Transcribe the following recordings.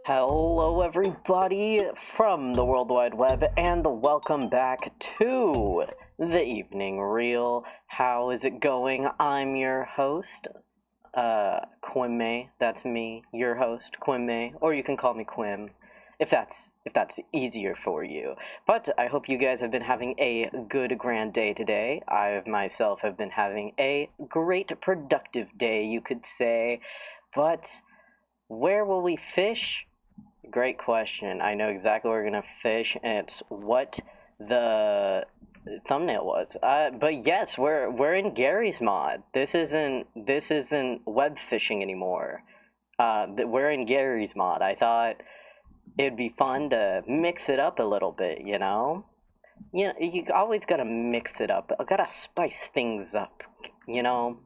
Hello everybody from the World Wide Web and welcome back to the Evening Reel. How is it going? I'm your host, Kwimei. That's me, your host, Kwimei, or you can call me Quim, if that's easier for you. But I hope you guys have been having a good grand day today. I myself have been having a great productive day, you could say. But where will we fish? Great question. I know exactly where we're gonna fish, and it's what the thumbnail was. But yes, we're in Gary's mod. This isn't web fishing anymore. We're in Gary's mod. I thought it'd be fun to mix it up a little bit, you know. You always gotta mix it up. I gotta spice things up, you know.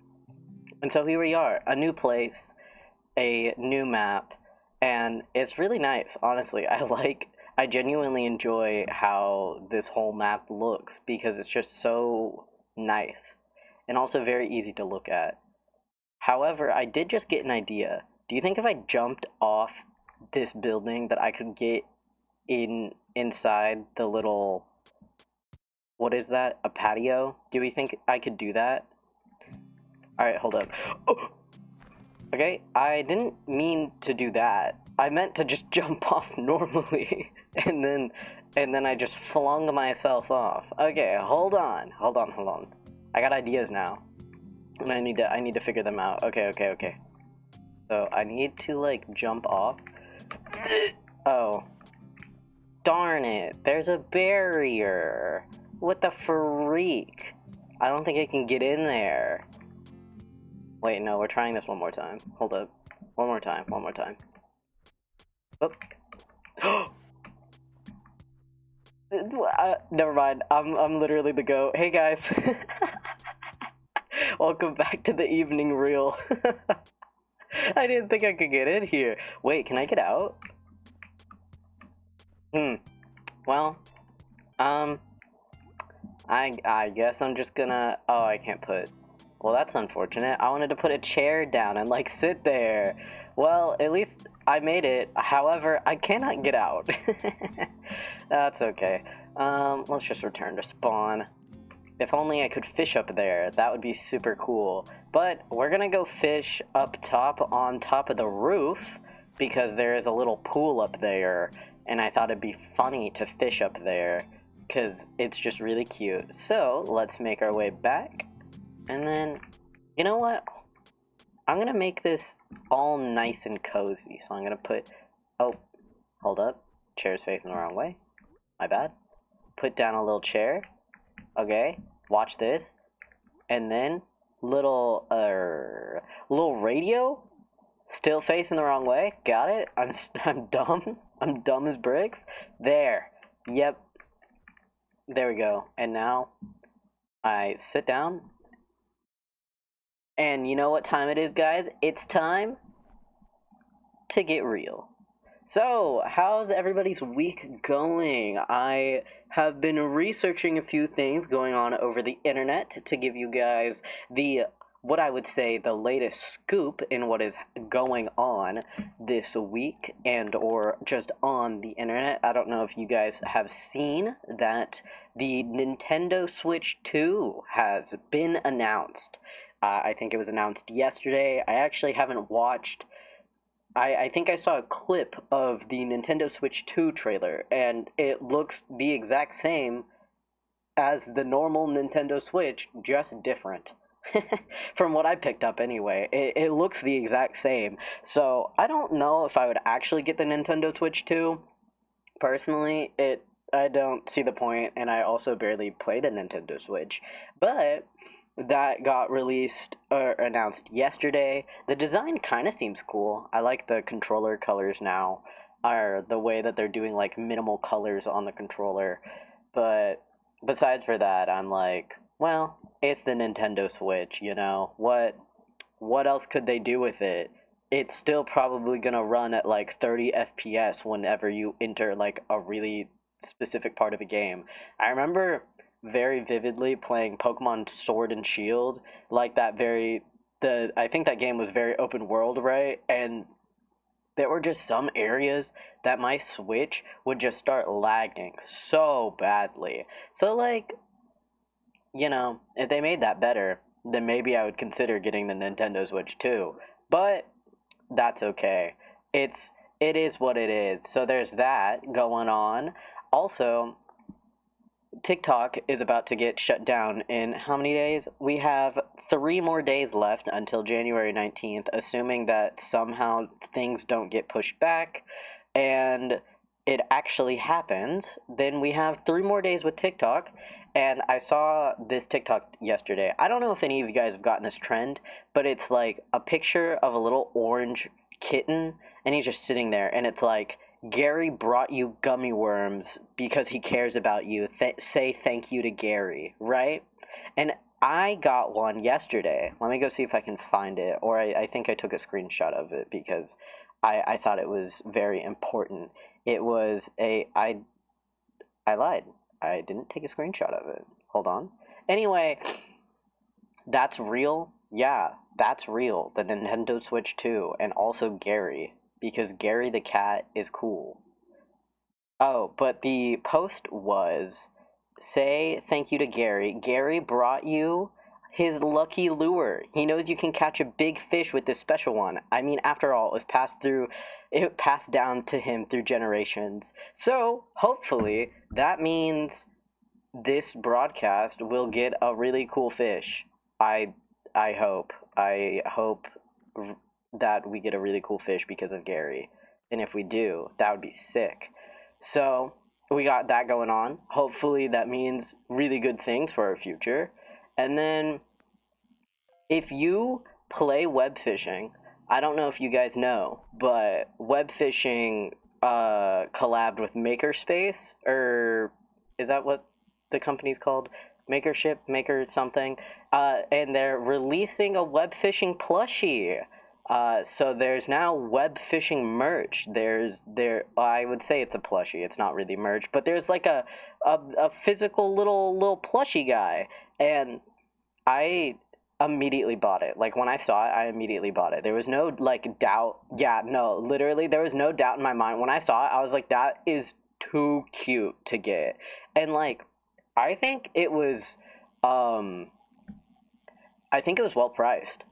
And so here we are, a new place, a new map. And it's really nice, honestly. I genuinely enjoy how this whole map looks because it's just so nice and also very easy to look at. However, I did just get an idea. Do you think if I jumped off this building that I could get inside the little, what is that? A patio? Do we think I could do that? All right, hold up. Oh! Okay, I didn't mean to do that. I meant to just jump off normally, and then I just flung myself off. Okay, hold on. I got ideas now, and I need to figure them out. Okay. So I need to like jump off. Oh, darn it! There's a barrier. What the freak? I don't think I can get in there. Wait, no, we're trying this one more time. Hold up. One more time. Oh. Never mind. I'm literally the goat. Hey guys. Welcome back to the Evening Reel. I didn't think I could get in here. Wait, can I get out? Well, I guess I'm just gonna... Oh, I can't put... Well, that's unfortunate. I wanted to put a chair down and, like, sit there. Well, at least I made it. However, I cannot get out. That's okay. Let's just return to spawn. If only I could fish up there. That would be super cool. But we're gonna go fish up top on top of the roof because there is a little pool up there. And I thought it'd be funny to fish up there because it's just really cute. So, let's make our way back. And then, you know what? I'm gonna make this all nice and cozy. So I'm gonna put, oh, hold up. Chair's facing the wrong way. My bad. Put down a little chair. Okay, watch this. And then, little radio. Still facing the wrong way. Got it? I'm dumb. I'm dumb as bricks. There. Yep. There we go. And now, I sit down. And you know what time it is, guys? It's time to get real. So, how's everybody's week going? I have been researching a few things going on over the internet to give you guys what I would say the latest scoop in what is going on this week and or just on the internet. I don't know if you guys have seen that the Nintendo Switch 2 has been announced. I think it was announced yesterday. I actually haven't watched... I think I saw a clip of the Nintendo Switch 2 trailer, and it looks the exact same as the normal Nintendo Switch, just different. From what I picked up anyway, it looks the exact same. So I don't know if I would actually get the Nintendo Switch 2. Personally, I don't see the point, and I also barely play the Nintendo Switch. But that got released or announced yesterday. The design kind of seems cool. I like the controller colors now, or the way that they're doing like minimal colors on the controller. But besides for that, I'm like, well, it's the Nintendo Switch, you know. What else could they do with it? It's still probably gonna run at like 30 FPS whenever you enter like a really specific part of a game. I remember very vividly playing Pokemon Sword and Shield, like I think that game was very open world, right? And there were just some areas that my Switch would just start lagging so badly. So, like, if they made that better, then maybe I would consider getting the Nintendo Switch too. But that's okay. It is what it is. So there's that going on. Also, TikTok is about to get shut down in how many days? We have 3 more days left until January 19th, assuming that somehow things don't get pushed back and it actually happens. Then we have 3 more days with TikTok. And I saw this TikTok yesterday. I don't know if any of you guys have gotten this trend, but it's like a picture of a little orange kitten, and he's just sitting there, and it's like, Gary brought you gummy worms because he cares about you. Say thank you to Gary, right? And I got one yesterday. Let me go see if I can find it. Or I think I took a screenshot of it because I thought it was very important. It was I lied. I didn't take a screenshot of it. Hold on. Anyway, that's real. Yeah, that's real. The Nintendo Switch 2, and also Gary, because Gary the cat is cool. Oh, but the post was, say thank you to Gary. Gary brought you his lucky lure. He knows you can catch a big fish with this special one. I mean, after all, it passed down to him through generations. So, hopefully, that means this broadcast will get a really cool fish. I I hope. I hope that we get a really cool fish because of Gary. And if we do, that would be sick. So, we got that going on. Hopefully that means really good things for our future. And then if you play web fishing, I don't know if you guys know, but web fishing collabed with Makerspace, or is that what the company's called? Makership, Maker something, and they're releasing a web fishing plushie. So there's now web fishing merch. I would say it's a plushie. It's not really merch, but there's like a physical little plushie guy, and I immediately bought it. Like when I saw it, I immediately bought it. There was no like doubt. Yeah, no, literally there was no doubt in my mind. When I saw it, I was like, that is too cute to get. And like I think it was um I think it was well priced,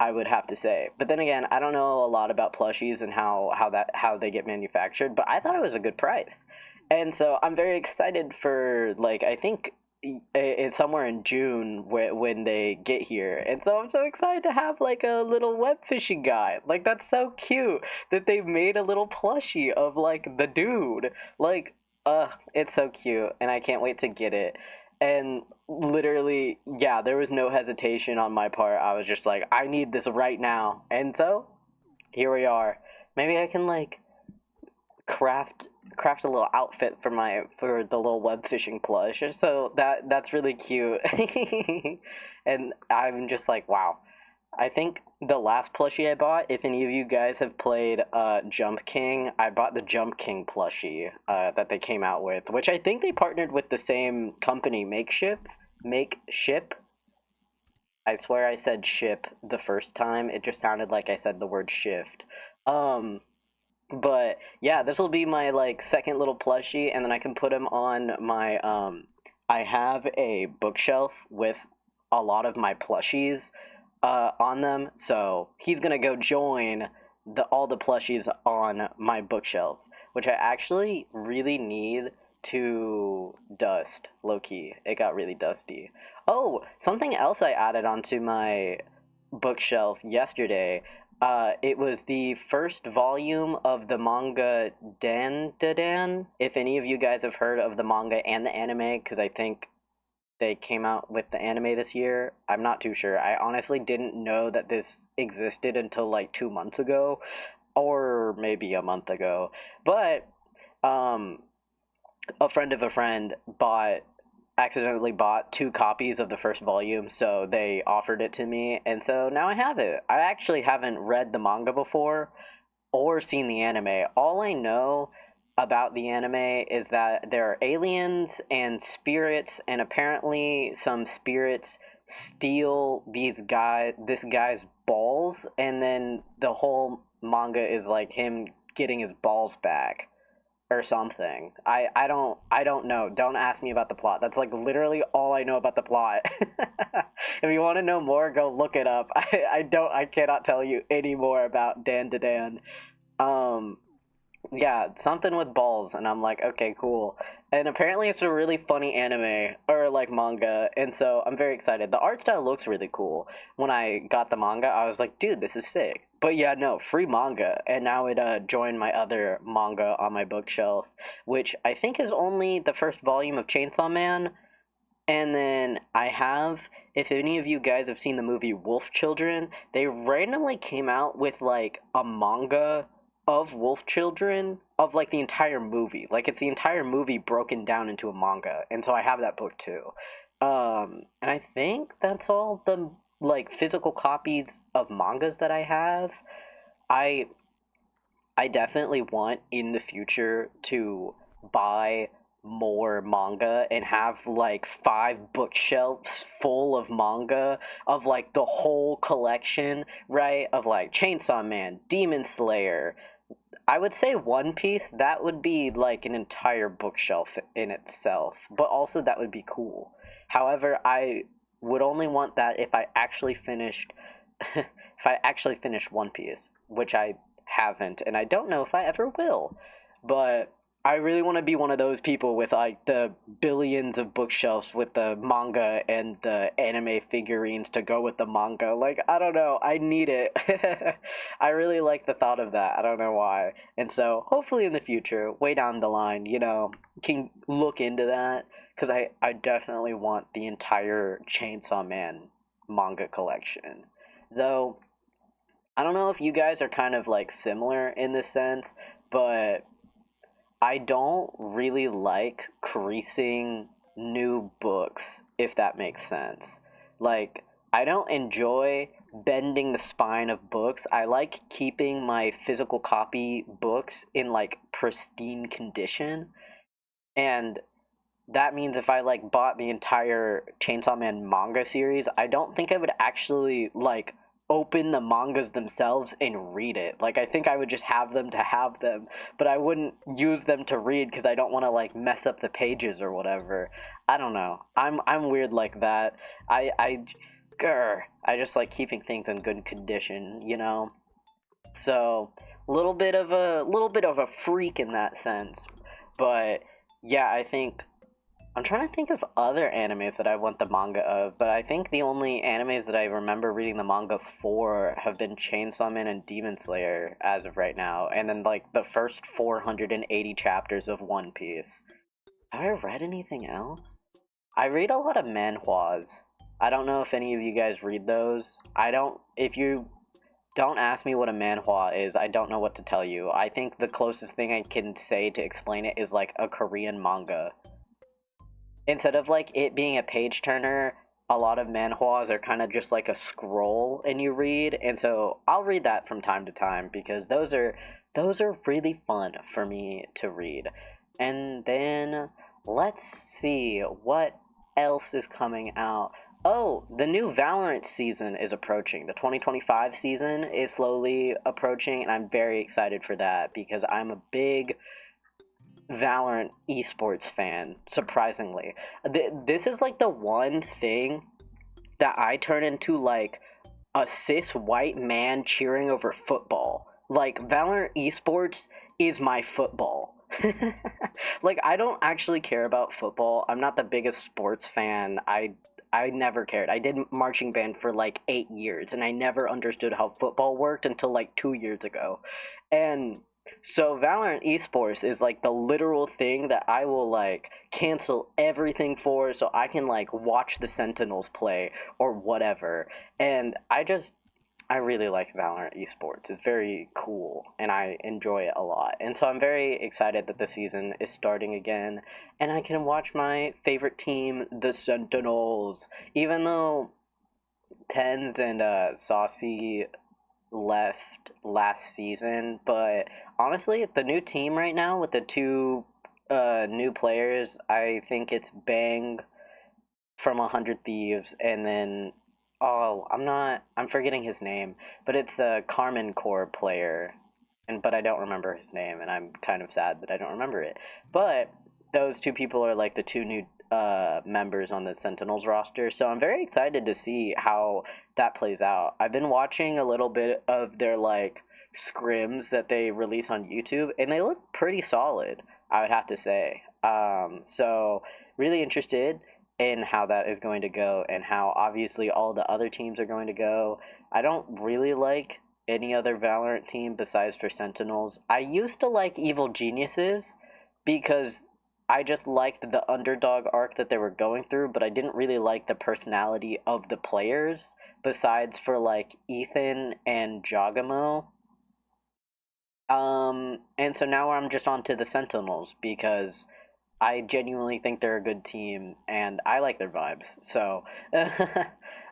I would have to say. But then again, I don't know a lot about plushies and how they get manufactured, but I thought it was a good price. And so I'm very excited for, like, I think it's somewhere in June when they get here. And so I'm so excited to have like a little web fishing guy. Like that's so cute that they've made a little plushie of like the dude. Like it's so cute and I can't wait to get it. And literally, yeah, there was no hesitation on my part. I was just like, I need this right now. And so, here we are. Maybe I can like craft a little outfit for the little web fishing plush. So that's really cute. And I'm just like, wow. I think the last plushie I bought, if any of you guys have played Jump King, I bought the Jump King plushie that they came out with, which I think they partnered with the same company, Make Ship. I swear I said ship the first time. It just sounded like I said the word shift. Um, but yeah, this will be my like second little plushie, and then I can put him on my I have a bookshelf with a lot of my plushies on them, so he's gonna go join all the plushies on my bookshelf, which I actually really need to dust, low key. It got really dusty. Oh, something else I added onto my bookshelf yesterday. It was the first volume of the manga Dandadan. If any of you guys have heard of the manga and the anime, because I think they came out with the anime this year. I'm not too sure. I honestly didn't know that this existed until like 2 months ago, or maybe a month ago. But um, a friend of a friend accidentally bought 2 copies of the first volume, so they offered it to me, and so now I have it. I actually haven't read the manga before or seen the anime. All I know about the anime is that there are aliens and spirits, and apparently some spirits steal this guy's balls balls, and then the whole manga is like him getting his balls back or something. I don't know. Don't ask me about the plot. That's like literally all I know about the plot. If you want to know more, go look it up. I cannot tell you any more about dandadan. Um yeah, something with balls, and I'm like, okay, cool. And apparently it's a really funny anime or like manga, and so I'm very excited. The art style looks really cool. When I got the manga, I was like, dude, this is sick. But yeah, no, free manga, and now it joined my other manga on my bookshelf, which I think is only the first volume of Chainsaw Man. And then I have, if any of you guys have seen the movie Wolf Children, they randomly came out with like a manga of Wolf Children of like the entire movie. Like it's the entire movie broken down into a manga. And so I have that book too. And I think that's all the like physical copies of mangas that I have. I I definitely want in the future to buy more manga and have like 5 bookshelves full of manga of like the whole collection, right? Of like Chainsaw Man, Demon Slayer. I would say One Piece, that would be like an entire bookshelf in itself, but also that would be cool. However, I would only want that if I actually finished if I actually finished One Piece, which I haven't, and I don't know if I ever will. But I really want to be one of those people with like the billions of bookshelves with the manga and the anime figurines to go with the manga. Like, I don't know, I need it. I really like the thought of that. I don't know why. And so, hopefully in the future, way down the line, can look into that because I definitely want the entire Chainsaw Man manga collection. Though I don't know if you guys are kind of like similar in this sense, but I don't really like creasing new books, if that makes sense. Like, I don't enjoy bending the spine of books. I like keeping my physical copy books in like pristine condition. And that means if I like bought the entire Chainsaw Man manga series, I don't think I would actually like open the mangas themselves and read it. Like I think I would just have them to have them, but I wouldn't use them to read because I don't want to like mess up the pages or whatever. I don't know. I'm weird like that. I just like keeping things in good condition. So, little bit of a freak in that sense. But yeah, I'm trying to think of other animes that I want the manga of, but I think the only animes that I remember reading the manga for have been Chainsaw Man and Demon Slayer as of right now, and then like the first 480 chapters of One Piece. Have I read anything else? I read a lot of manhwas. I don't know if any of you guys read those. If you don't ask me what a manhwa is, I don't know what to tell you. I think the closest thing I can say to explain it is like a Korean manga. Instead of like it being a page turner, a lot of manhwas are kind of just like a scroll and you read, and so I'll read that from time to time because those are really fun for me to read. And then let's see what else is coming out. Oh, the new Valorant season is approaching. The 2025 season is slowly approaching, and I'm very excited for that because I'm a big Valorant esports fan, surprisingly. This is like the one thing that I turn into like a cis white man cheering over football. Like, Valorant esports is my football. Like, I don't actually care about football. I'm not the biggest sports fan. I never cared. I did marching band for like 8 years, and I never understood how football worked until like 2 years ago. And so Valorant esports is like the literal thing that I will like cancel everything for so I can like watch the Sentinels play or whatever. And I really like Valorant esports. It's very cool and I enjoy it a lot. And so I'm very excited that the season is starting again and I can watch my favorite team, the Sentinels. Even though Tens and Saucy left last season, but honestly, the new team right now with the two new players, I think it's Bang from 100 Thieves and then Oh, I'm forgetting his name, but it's the Carmen Core player, but I don't remember his name, and I'm kind of sad that I don't remember it. But those two people are like the two new members on the Sentinels roster, so I'm very excited to see how that plays out. I've been watching a little bit of their like scrims that they release on YouTube, and they look pretty solid, I would have to say. So really interested in how that is going to go and how obviously all the other teams are going to go. I don't really like any other Valorant team besides for Sentinels. I used to like Evil Geniuses because I just liked the underdog arc that they were going through, but I didn't really like the personality of the players besides for like Ethan and Jogamo. And so now I'm just on to the Sentinels because I genuinely think they're a good team, and I like their vibes. So, I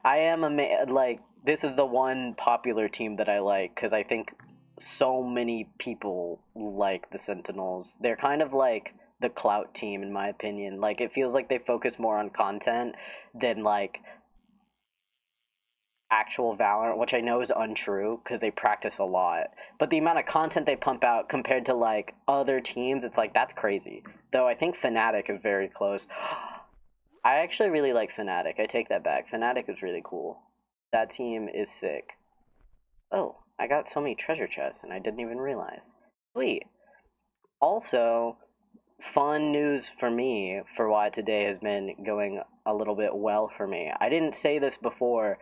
am like this is the one popular team that I like because I think so many people like the Sentinels. They're kind of like the clout team, in my opinion. Like it feels like they focus more on content than like actual Valorant, which I know is untrue because they practice a lot. But the amount of content they pump out compared to like other teams, it's like that's crazy. Though I think Fnatic is very close. I actually really like Fnatic. I take that back. Fnatic is really cool. That team is sick. Oh, I got so many treasure chests and I didn't even realize. Sweet. Also, fun news for me for why today has been going a little bit well for me. I didn't say this before,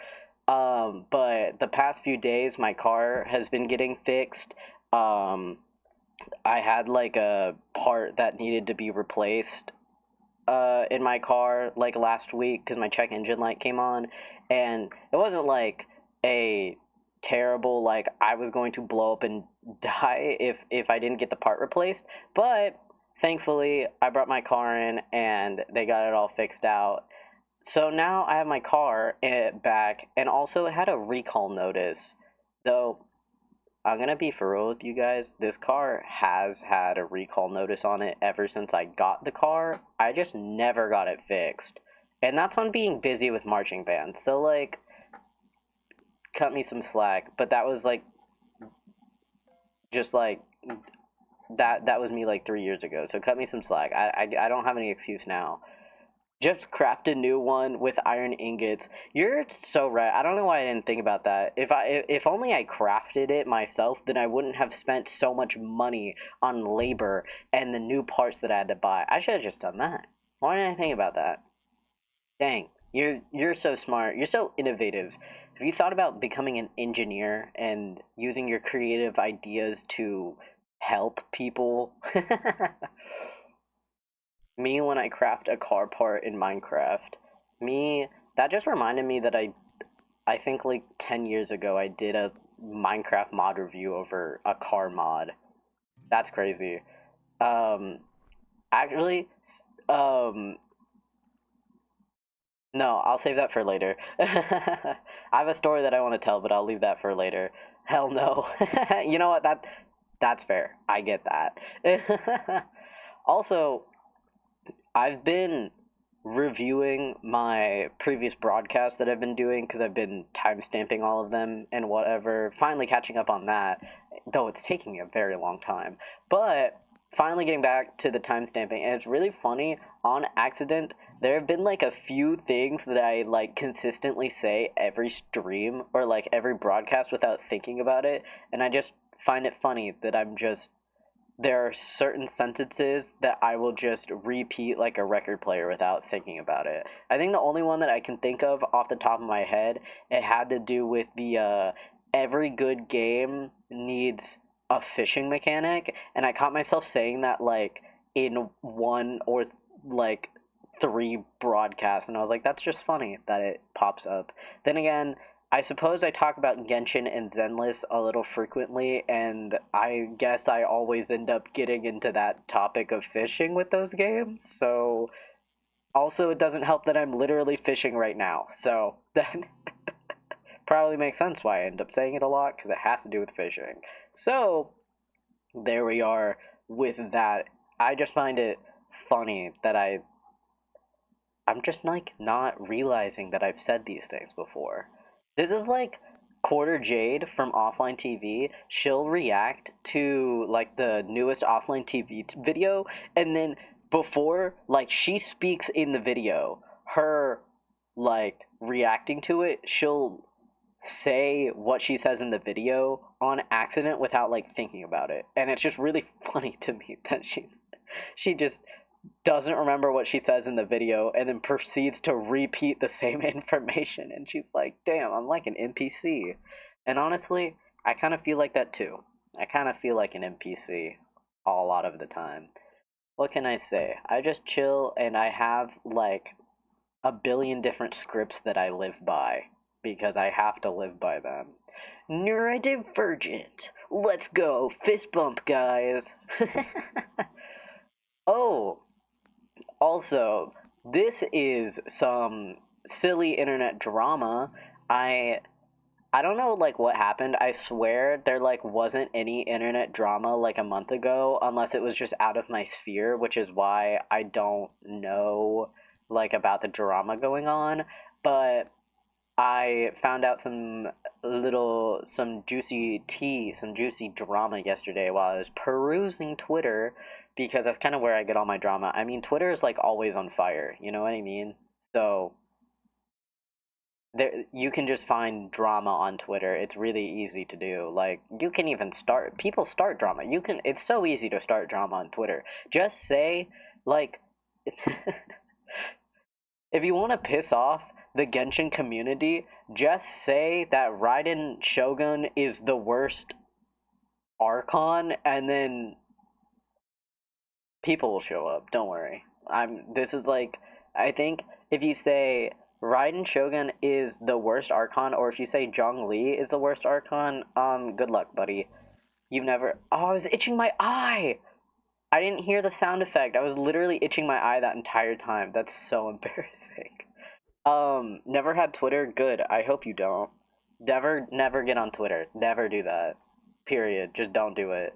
but the past few days my car has been getting fixed. Um, I had like a part that needed to be replaced in my car like last week because my check engine light came on, and it wasn't like a terrible like I was going to blow up and die if I didn't get the part replaced, but thankfully I brought my car in and they got it all fixed out. So now I have my car back, and also it had a recall notice. Though I'm gonna be for real with you guys. This car has had a recall notice on it ever since I got the car. I just never got it fixed. And that's on being busy with marching band. So like cut me some slack. But that was like just like that was me like 3 years ago. So cut me some slack. I don't have any excuse now. Just craft a new one with iron ingots. You're so right. I don't know why I didn't think about that. If only I crafted it myself, then I wouldn't have spent so much money on labor and the new parts that I had to buy. I should have just done that. Why didn't I think about that? Dang, you're so smart. You're so innovative. Have you thought about becoming an engineer and using your creative ideas to help people? Me when I craft a car part in Minecraft. Me that just reminded me that I think like 10 years ago I did a Minecraft mod review over a car mod. That's crazy. Um actually um no, I'll save that for later. I have a story that I want to tell, but I'll leave that for later. Hell no. You know what? That's fair. I get that. Also, I've been reviewing my previous broadcasts that I've been doing because I've been timestamping all of them and whatever. Finally catching up on that, though it's taking a very long time. But finally getting back to the timestamping, and it's really funny. On accident, there have been like a few things that I like consistently say every stream or like every broadcast without thinking about it, and I just find it funny that there are certain sentences that I will just repeat like a record player without thinking about it. I think the only one that I can think of off the top of my head, it had to do with the every good game needs a fishing mechanic, and I caught myself saying that like in one or like three broadcasts, and I was like, that's just funny that it pops up. Then again, I suppose I talk about Genshin and Zenless a little frequently, and I guess I always end up getting into that topic of fishing with those games. So, also, it doesn't help that I'm literally fishing right now. So, that probably makes sense why I end up saying it a lot, because it has to do with fishing. So, there we are with that. I just find it funny that I'm just like not realizing that I've said these things before. This is like Quarter Jade from Offline TV. She'll react to like the newest Offline TV video, and then before like she speaks in the video, her like reacting to it, she'll say what she says in the video on accident without like thinking about it. And it's just really funny to me that she just doesn't remember what she says in the video and then proceeds to repeat the same information, and she's like, damn, I'm like an NPC. And honestly, I kind of feel like that too. I kind of feel like an NPC a lot of the time. What can I say? I just chill and I have like a billion different scripts that I live by because I have to live by them. Neurodivergent. Let's go. Fist bump, guys. Oh, also, this is some silly internet drama. I I don't know like what happened. I swear there like wasn't any internet drama like a month ago unless it was just out of my sphere, which is why I don't know like about the drama going on. But I found out some juicy tea, some juicy drama yesterday while I was perusing Twitter because that's kind of where I get all my drama. I mean, Twitter is like always on fire, you know what I mean? So there you can just find drama on Twitter. It's really easy to do. Like you can even start people start drama. You can it's so easy to start drama on Twitter. Just say like if you want to piss off the Genshin community, just say that Raiden Shogun is the worst Archon, and then people will show up. Don't worry. This is like, I think if you say Raiden Shogun is the worst Archon, or if you say Zhongli is the worst Archon, good luck, buddy. You've never. Oh, I was itching my eye. I didn't hear the sound effect. I was literally itching my eye that entire time. That's so embarrassing. Never had Twitter? Good. I hope you don't. Never get on Twitter. Never do that. Period. Just don't do it.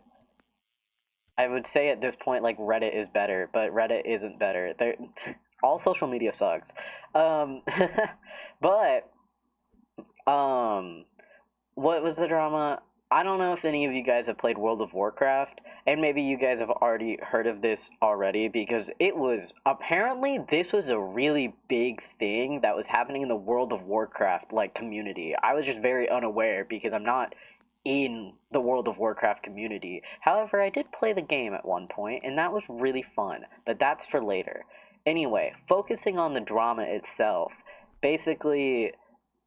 I would say at this point, like, Reddit is better, but Reddit isn't better. All social media sucks. Um, but, um, what was the drama? I don't know if any of you guys have played World of Warcraft, and maybe you guys have already heard of this already because it was apparently this was a really big thing that was happening in the World of Warcraft like community. I was just very unaware because I'm not in the World of Warcraft community. However, I did play the game at one point, and that was really fun, but that's for later. Anyway, focusing on the drama itself, basically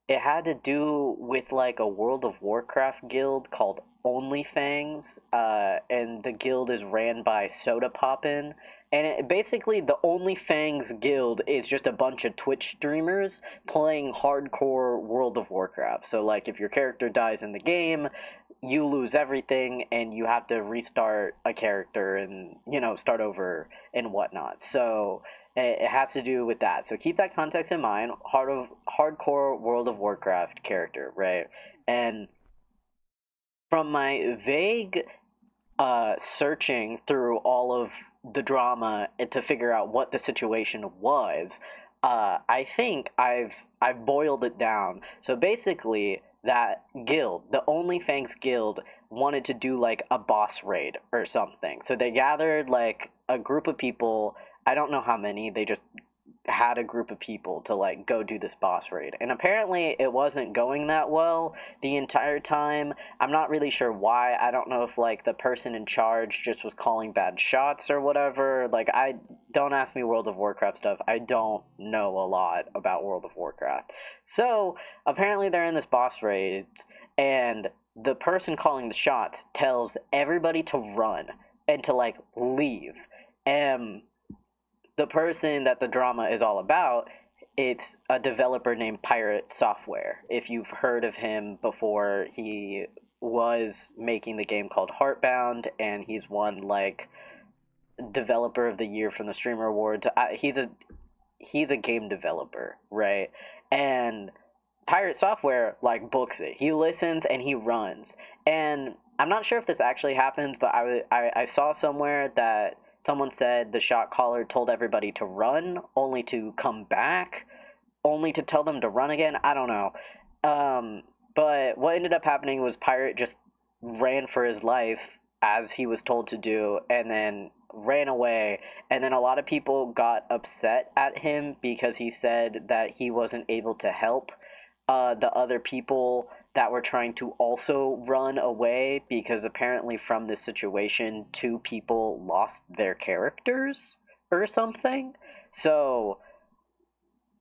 it had to do with like a World of Warcraft guild called OnlyFangs, and the guild is ran by Soda Poppin. And basically, the OnlyFangs guild is just a bunch of Twitch streamers playing hardcore World of Warcraft. So, like, if your character dies in the game, you lose everything and you have to restart a character and, you know, start over and whatnot. So, it has to do with that. So keep that context in mind. Hardcore World of Warcraft character, right? And from my vague searching through all of the drama to figure out what the situation was, I think I've boiled it down. So basically, that guild, the OnlyFangs guild, wanted to do like a boss raid or something. So they gathered like a group of people. I don't know how many. They just had a group of people to like go do this boss raid. And apparently it wasn't going that well the entire time. I'm not really sure why. I don't know if like the person in charge just was calling bad shots or whatever. Like I don't ask me World of Warcraft stuff. I don't know a lot about World of Warcraft. So, apparently they're in this boss raid and the person calling the shots tells everybody to run and to like leave. And the person that the drama is all about, it's a developer named Pirate Software. If you've heard of him before, he was making the game called Heartbound, and he's won like Developer of the Year from the Streamer Awards. He's a game developer, right? And Pirate Software like books it. He listens and he runs. And I'm not sure if this actually happened, but I saw somewhere that someone said the shot caller told everybody to run, only to come back, only to tell them to run again. I don't know. But what ended up happening was Pirate just ran for his life as he was told to do, and then ran away. And then a lot of people got upset at him because he said that he wasn't able to help the other people that were trying to also run away, because apparently from this situation, two people lost their characters or something. So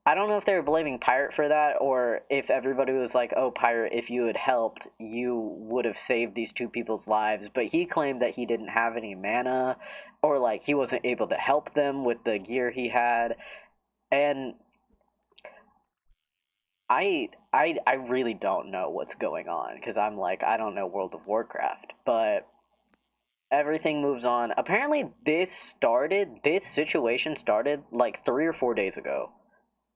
I don't know if they were blaming Pirate for that, or if everybody was like, oh, Pirate, if you had helped, you would have saved these two people's lives. But he claimed that he didn't have any mana, or like he wasn't able to help them with the gear he had. And I really don't know what's going on, because I'm like, I don't know World of Warcraft, but everything moves on. Apparently this situation started like 3 or 4 days ago,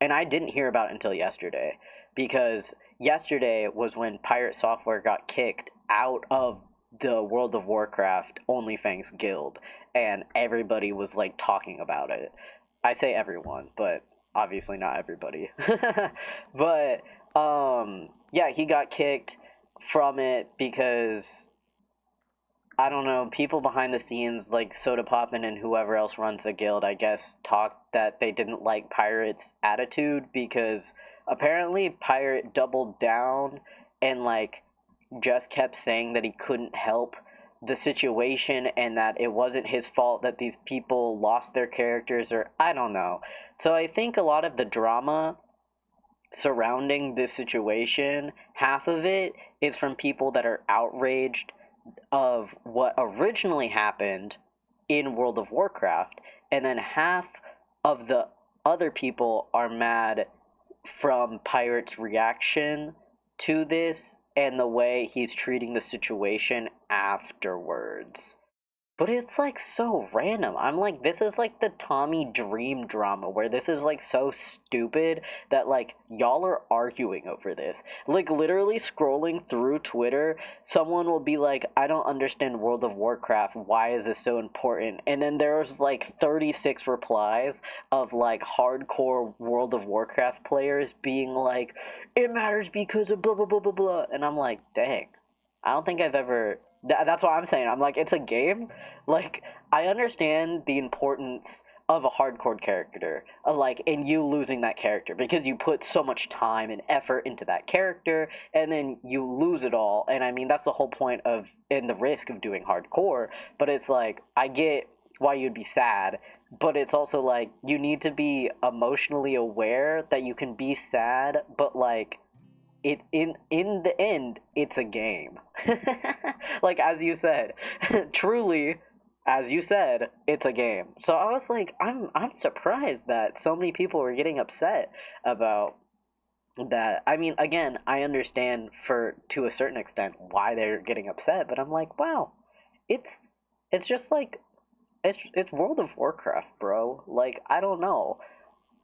and I didn't hear about it until yesterday, because yesterday was when Pirate Software got kicked out of the World of Warcraft OnlyFans guild, and everybody was like talking about it. I say everyone, but obviously not everybody. But yeah, he got kicked from it because I don't know, people behind the scenes like Soda Poppin and whoever else runs the guild, I guess, talked that they didn't like Pirate's attitude, because apparently Pirate doubled down and like just kept saying that he couldn't help the situation and that it wasn't his fault that these people lost their characters, or I don't know. So I think a lot of the drama surrounding this situation, half of it is from people that are outraged of what originally happened in World of Warcraft, and then half of the other people are mad from Pirate's reaction to this and the way he's treating the situation afterwards. But it's like so random. I'm like, this is like the Tommy Dream drama where this is like so stupid that like y'all are arguing over this. Like literally scrolling through Twitter, someone will be like, I don't understand World of Warcraft. Why is this so important? And then there's like 36 replies of like hardcore World of Warcraft players being like, it matters because of blah blah blah blah blah. And I'm like, dang. I don't think I've ever. That's what I'm saying. I'm like, it's a game. Like, I understand the importance of a hardcore character, like, and you losing that character because you put so much time and effort into that character, and then you lose it all. And I mean, that's the whole point of and the risk of doing hardcore. But it's like, I get why you'd be sad, but it's also like you need to be emotionally aware that you can be sad, but like it in the end it's a game. Like as you said, truly, as you said, it's a game. So I was like, I'm surprised that so many people were getting upset about that. I mean, again, I understand for to a certain extent why they're getting upset, but I'm like, wow, it's it's just like it's World of Warcraft, bro. Like, I don't know.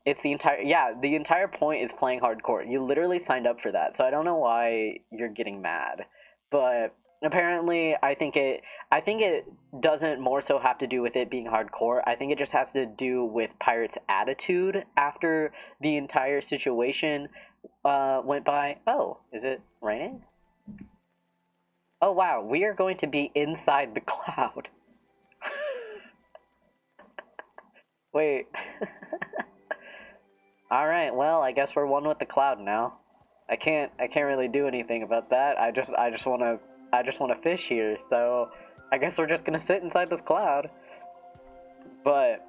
It's the entire point is playing hardcore. You literally signed up for that. So I don't know why you're getting mad. But apparently I think it doesn't more so have to do with it being hardcore. I think it just has to do with Pirate's attitude after the entire situation went by. Oh, is it raining? Oh wow, we are going to be inside the cloud. Wait. All right, well, I guess we're one with the cloud now. I can't really do anything about that. I just want to fish here. So, I guess we're just going to sit inside this cloud. But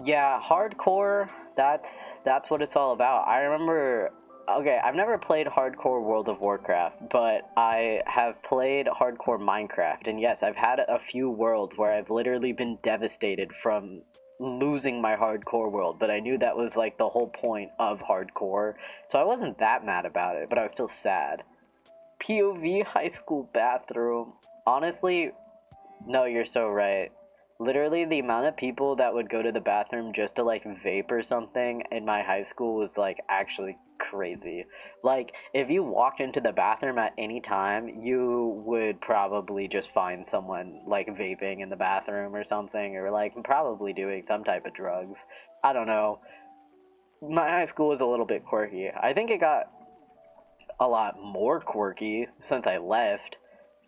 yeah, hardcore, that's what it's all about. I remember, okay, I've never played hardcore World of Warcraft, but I have played hardcore Minecraft. And yes, I've had a few worlds where I've literally been devastated from losing my hardcore world, but I knew that was like the whole point of hardcore. So I wasn't that mad about it, but I was still sad. POV high school bathroom. Honestly, no, you're so right. Literally, the amount of people that would go to the bathroom just to like vape or something in my high school was like actually crazy. Like, if you walked into the bathroom at any time, you would probably just find someone, like, vaping in the bathroom or something, or, like, probably doing some type of drugs. I don't know. My high school was a little bit quirky. I think it got a lot more quirky since I left.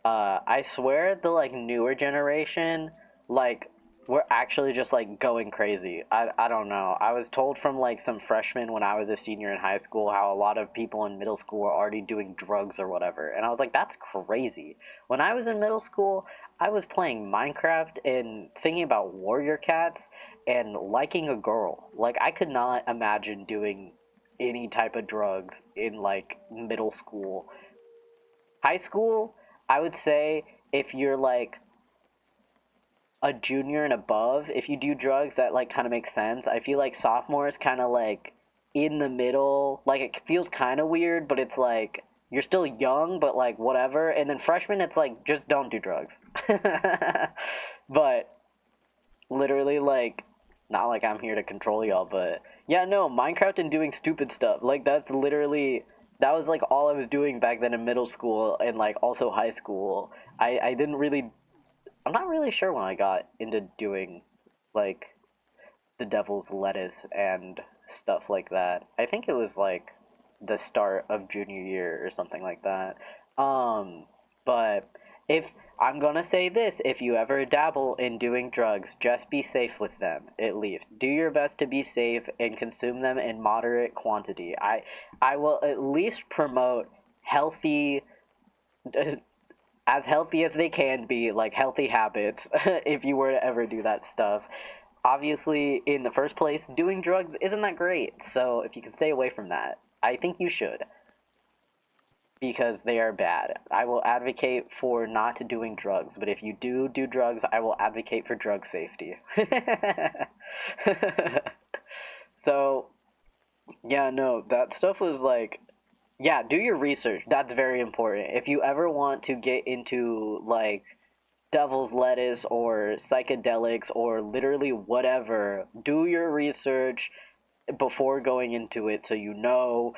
I swear the like newer generation, like we're actually just like going crazy. I don't know. I was told from like some freshmen when I was a senior in high school how a lot of people in middle school are already doing drugs or whatever. And I was like, that's crazy. When I was in middle school, I was playing Minecraft and thinking about warrior cats and liking a girl. Like I could not imagine doing any type of drugs in like middle school. High school, I would say if you're like a junior and above, if you do drugs, that like kind of makes sense. I feel like sophomore is kind of like in the middle. Like it feels kind of weird, but it's like you're still young, but like whatever. And then freshman, it's like just don't do drugs. But literally, like, not like I'm here to control y'all, but yeah, no, Minecraft and doing stupid stuff. Like that's literally that was like all I was doing back then in middle school and like also high school. I didn't really I'm not really sure when I got into doing like the devil's lettuce and stuff like that. I think it was like the start of junior year or something like that. But if I'm gonna say this, if you ever dabble in doing drugs, just be safe with them, at least. Do your best to be safe and consume them in moderate quantity. I will at least promote healthy as healthy as they can be, like healthy habits, if you were to ever do that stuff. Obviously, in the first place, doing drugs isn't that great, so if you can stay away from that, I think you should, because they are bad. I will advocate for not doing drugs, but if you do drugs, I will advocate for drug safety. So, yeah, no, that stuff was like yeah, do your research. That's very important. If you ever want to get into like devil's lettuce or psychedelics or literally whatever, do your research before going into it so you know.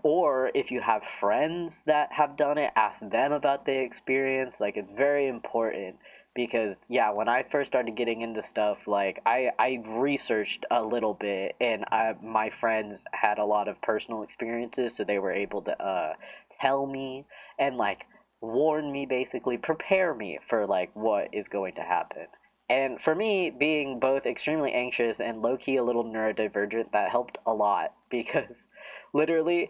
Or if you have friends that have done it, ask them about the experience. Like, it's very important because, yeah, when I first started getting into stuff, like, I researched a little bit and my friends had a lot of personal experiences, so they were able to tell me and, like, warn me, basically, prepare me for, like, what is going to happen. And for me, being both extremely anxious and low key a little neurodivergent, that helped a lot because literally,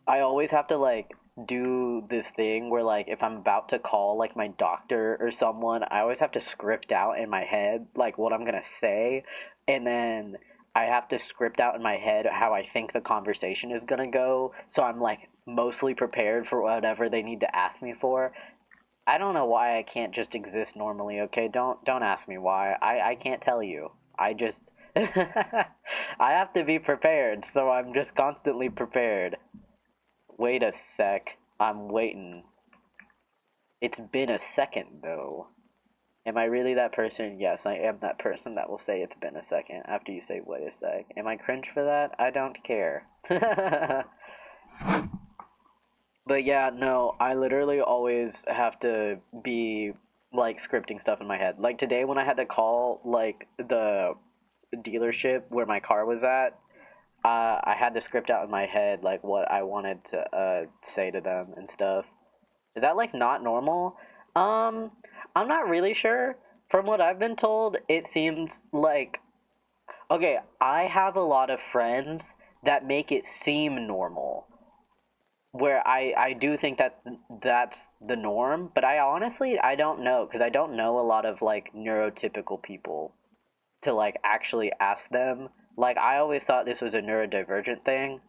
I always have to like do this thing where like if I'm about to call like my doctor or someone, I always have to script out in my head like what I'm gonna say, and then I have to script out in my head how I think the conversation is gonna go, so I'm like mostly prepared for whatever they need to ask me for. I don't know why I can't just exist normally, okay? Don't ask me why. I can't tell you. I just I have to be prepared, so I'm just constantly prepared. Wait a sec. I'm waiting. It's been a second though. Am I really that person? Yes, I am that person that will say it's been a second after you say wait a sec. Am I cringe for that? I don't care. But yeah, no, I literally always have to be like scripting stuff in my head. Like today when I had to call like the dealership where my car was at, I had to script out in my head like what I wanted to say to them and stuff. Is that like not normal? Um, I'm not really sure. From what I've been told, it seems like okay, I have a lot of friends that make it seem normal where I do think that that's the norm, but I honestly I don't know because I don't know a lot of like neurotypical people to like actually ask them. Like I always thought this was a neurodivergent thing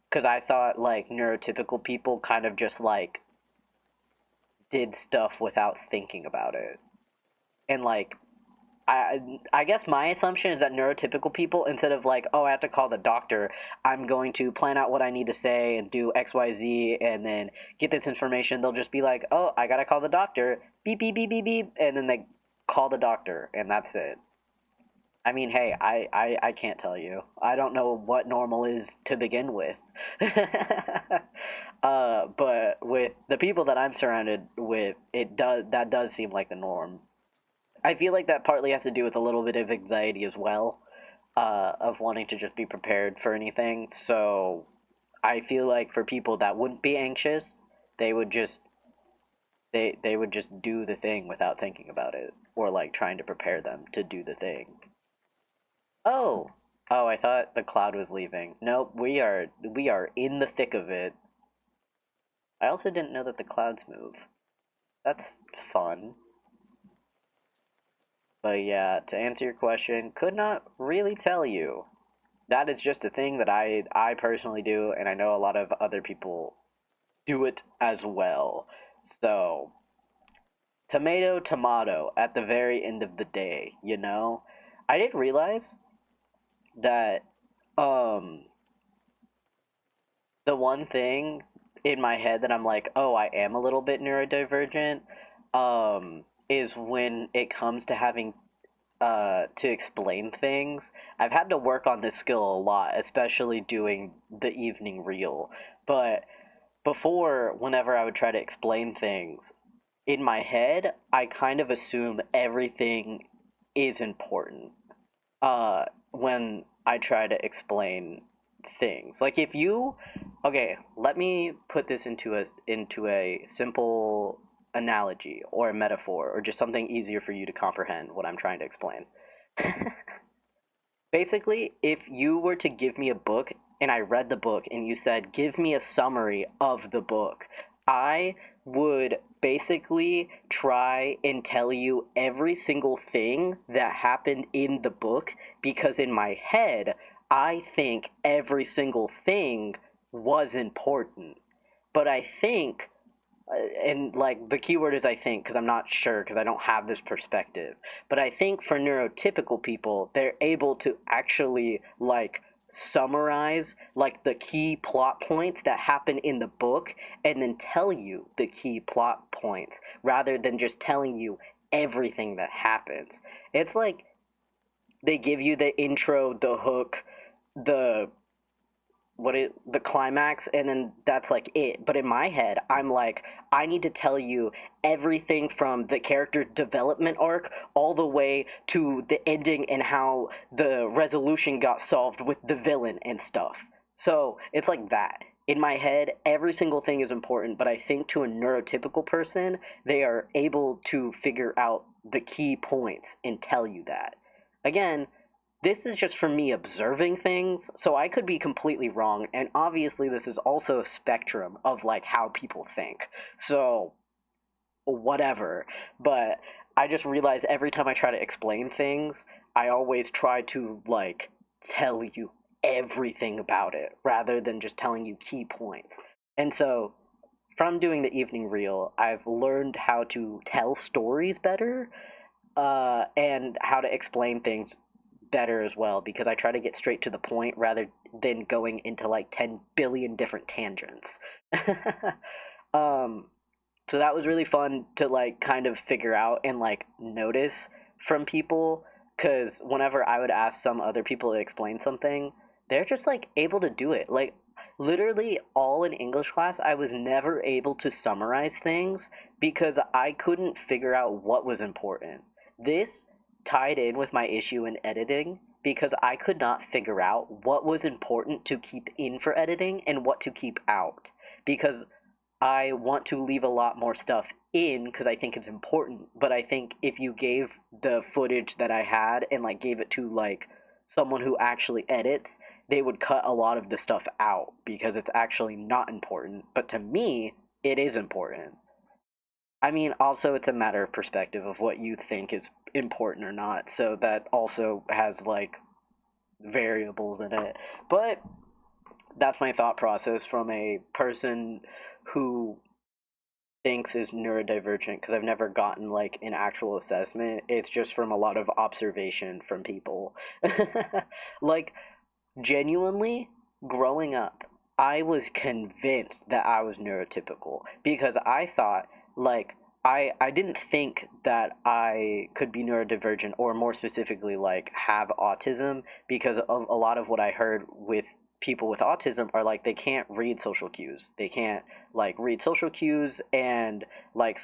because I thought like neurotypical people kind of just like did stuff without thinking about it. And like I guess my assumption is that neurotypical people, instead of like, oh, I have to call the doctor, I'm going to plan out what I need to say and do X, Y, Z, and then get this information. They'll just be like, oh, I gotta call the doctor, beep, beep, beep, beep, beep, and then they call the doctor, and that's it. I mean, hey, I can't tell you. I don't know what normal is to begin with. But with the people that I'm surrounded with, that does seem like the norm. I feel like that partly has to do with a little bit of anxiety as well, of wanting to just be prepared for anything. So I feel like for people that wouldn't be anxious, they would just they would just do the thing without thinking about it, or like trying to prepare them to do the thing. Oh, oh, I thought the cloud was leaving. Nope, we are in the thick of it. I also didn't know that the clouds move. That's fun. But yeah, to answer your question, could not really tell you. That is just a thing that I personally do, and I know a lot of other people do it as well. So, tomato, tomato at the very end of the day, you know? I didn't realize that um the one thing in my head that I'm like, oh, I am a little bit neurodivergent, is when it comes to having to explain things. I've had to work on this skill a lot, especially doing the evening reel. But before, whenever I would try to explain things, in my head, I kind of assume everything is important when I try to explain things. Like if you okay, let me put this into a simple analogy or a metaphor or just something easier for you to comprehend what I'm trying to explain. Basically, if you were to give me a book and I read the book and you said, give me a summary of the book, I would basically try and tell you every single thing that happened in the book because in my head, I think every single thing was important. But I think and like the keyword is I think because I'm not sure because I don't have this perspective. But I think for neurotypical people, they're able to actually like summarize like the key plot points that happen in the book and then tell you the key plot points rather than just telling you everything that happens. It's like they give you the intro, the hook, the the climax and then that's like it, but in my head I'm like I need to tell you everything from the character development arc all the way to the ending and how the resolution got solved with the villain and stuff. So it's like that in my head every single thing is important, but I think to a neurotypical person they are able to figure out the key points and tell you that. Again, this is just for me observing things, so I could be completely wrong, and obviously this is also a spectrum of like how people think. So whatever. But I just realize every time I try to explain things, I always try to like tell you everything about it rather than just telling you key points. And so from doing the evening reel, I've learned how to tell stories better and how to explain things better as well because I try to get straight to the point rather than going into like 10 billion different tangents. um, so that was really fun to like kind of figure out and like notice from people because whenever I would ask some other people to explain something, they're just like able to do it. Like literally all in English class, I was never able to summarize things because I couldn't figure out what was important. This tied in with my issue in editing because I could not figure out what was important to keep in for editing and what to keep out because I want to leave a lot more stuff in because I think it's important. But I think if you gave the footage that I had and like gave it to like someone who actually edits, they would cut a lot of the stuff out because it's actually not important. But to me, it is important. I mean, also it's a matter of perspective of what you think is important or not. So that also has like variables in it. But that's my thought process from a person who thinks is neurodivergent because I've never gotten like an actual assessment. It's just from a lot of observation from people. Like genuinely growing up, I was convinced that I was neurotypical because I thought like I didn't think that I could be neurodivergent, or more specifically, like have autism, because a lot of what I heard with people with autism are like they can't read social cues. They can't like read social cues, and like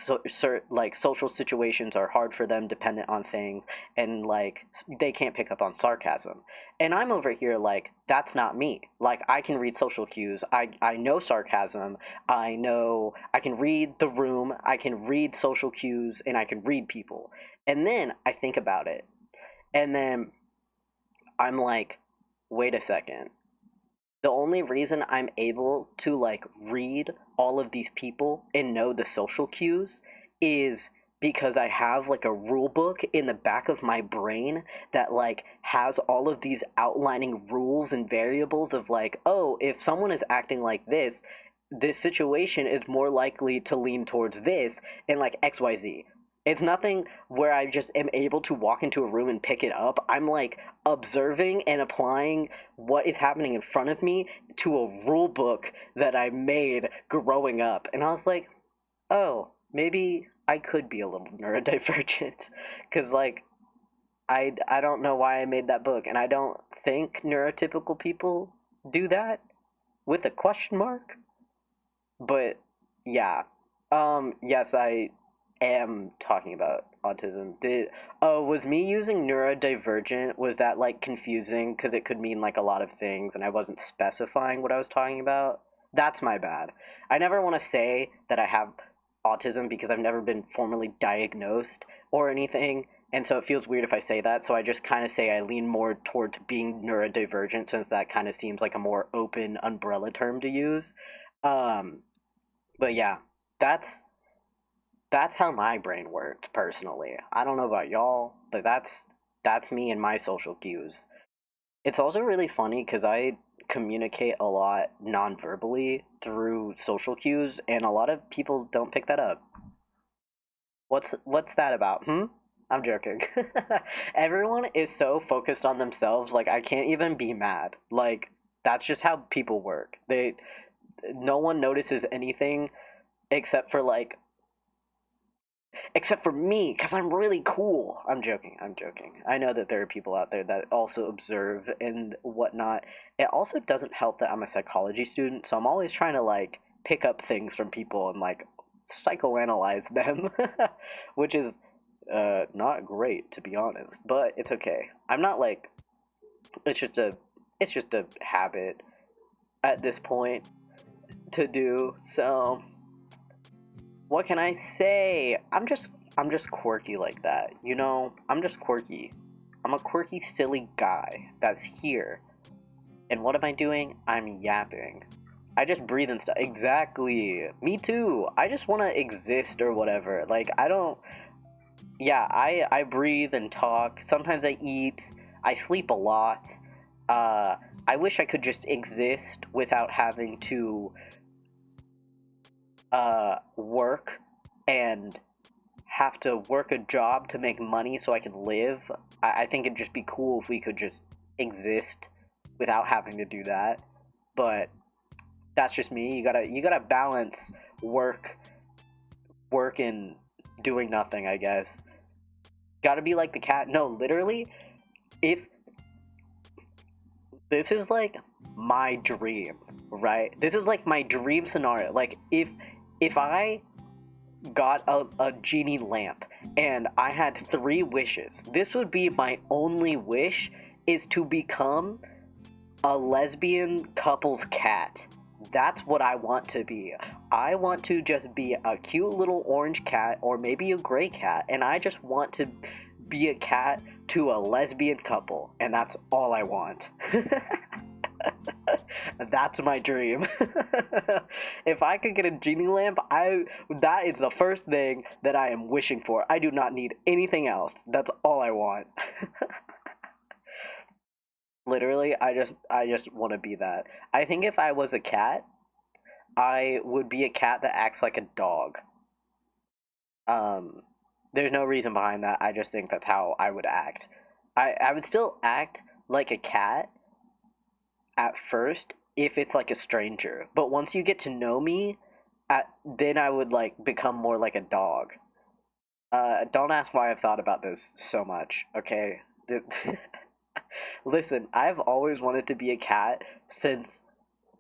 like social situations are hard for them, dependent on things, and like they can't pick up on sarcasm. And I'm over here like that's not me. Like I can read social cues. I know sarcasm. I know I can read the room, I can read social cues, and I can read people. And then I think about it, and then I'm like, wait a second. The only reason I'm able to like read all of these people and know the social cues is because I have like a rule book in the back of my brain that like has all of these outlining rules and variables of like, oh, if someone is acting like this situation is more likely to lean towards this and like XYZ. It's nothing where I just am able to walk into a room and pick it up. I'm like observing and applying what is happening in front of me to a rule book that I made growing up. And I was like, oh, maybe I could be a little neurodivergent. Because, like, I don't know why I made that book. And I don't think neurotypical people do that with a question mark. But yeah, yes, I am talking about autism. Was me using neurodivergent, was that like confusing because it could mean like a lot of things and I wasn't specifying what I was talking about? That's my bad. I never want to say that I have autism because I've never been formally diagnosed or anything, and so it feels weird if I say that. So I just kind of say I lean more towards being neurodivergent, since that kind of seems like a more open umbrella term to use. Um, but yeah, that's that's how my brain works personally. I don't know about y'all, but that's me and my social cues. It's also really funny because I communicate a lot non-verbally through social cues, and a lot of people don't pick that up. What's that about? Hmm? I'm joking. Everyone is so focused on themselves, like I can't even be mad. Like that's just how people work. They no one notices anything except for like except for me, because I'm really cool. I'm joking. I'm joking. I know that there are people out there that also observe and whatnot. It also doesn't help that I'm a psychology student, so I'm always trying to like pick up things from people and like psychoanalyze them, which is not great to be honest. But it's okay. I'm not like it's just a it's just a habit at this point to do. So what can I say? I'm just quirky like that. You know, I'm just quirky. I'm a quirky, silly guy that's here. And what am I doing? I'm yapping. I just breathe and stuff. Exactly. Me too. I just want to exist or whatever. Like I don't. Yeah, I breathe and talk. Sometimes I eat. I sleep a lot. Uh, I wish I could just exist without having to work and have to work a job to make money so I can live. I think it'd just be cool if we could just exist without having to do that. But that's just me. You gotta balance work work and doing nothing, I guess. Gotta be like the cat. No, literally, if this is like my dream, right? This is like my dream scenario. Like if I got a genie lamp and I had three wishes, this would be my only wish, is to become a lesbian couple's cat. That's what I want to be. I want to just be a cute little orange cat or maybe a gray cat, and I just want to be a cat to a lesbian couple, and that's all I want. That's my dream. If I could get a genie lamp, I that is the first thing that I am wishing for. I do not need anything else. That's all I want. Literally, I just want to be that. I think if I was a cat, I would be a cat that acts like a dog. Um, there's no reason behind that. I just think that's how I would act. I would still act like a cat at first if it's like a stranger, but once you get to know me, then I would like become more like a dog. Don't ask why I've thought about this so much, okay? Listen, I've always wanted to be a cat since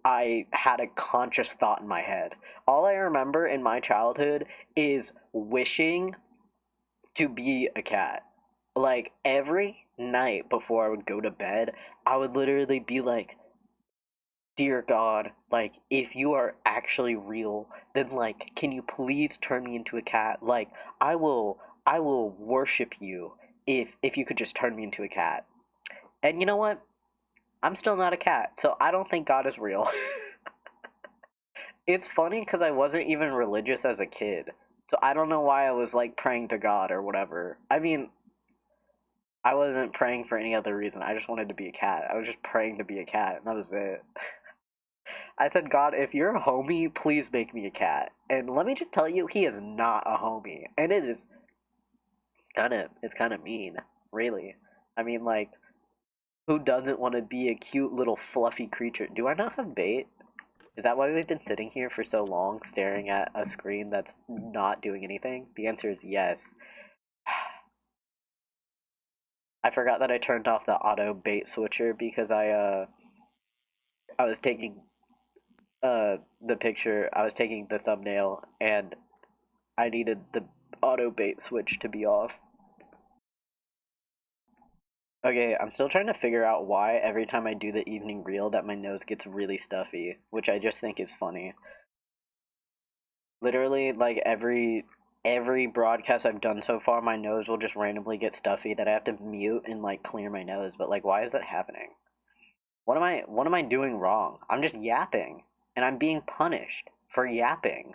I had a conscious thought in my head. All I remember in my childhood is wishing to be a cat. Like every night before I would go to bed, I would literally be like, "Dear God, like if you are actually real, then like can you please turn me into a cat? Like I will worship you if you could just turn me into a cat." And you know what? I'm still not a cat, so I don't think God is real. It's funny because I wasn't even religious as a kid. So I don't know why I was like praying to God or whatever. I mean, I wasn't praying for any other reason. I just wanted to be a cat. I was just praying to be a cat, and that was it. I said, God, if you're a homie, please make me a cat. And let me just tell you, he is not a homie. And it's kind of mean, really. I mean, like, who doesn't want to be a cute little fluffy creature? Do I not have bait? Is that why we've been sitting here for so long, staring at a screen that's not doing anything? The answer is yes. I forgot that I turned off the auto bait switcher because I was taking the picture, I was taking the thumbnail, and I needed the auto bait switch to be off. Okay, I'm still trying to figure out why every time I do the evening reel that my nose gets really stuffy, which I just think is funny. Literally, like every broadcast I've done so far, my nose will just randomly get stuffy that I have to mute and like clear my nose. But like, why is that happening? What am I doing wrong? I'm just yapping, and I'm being punished for yapping.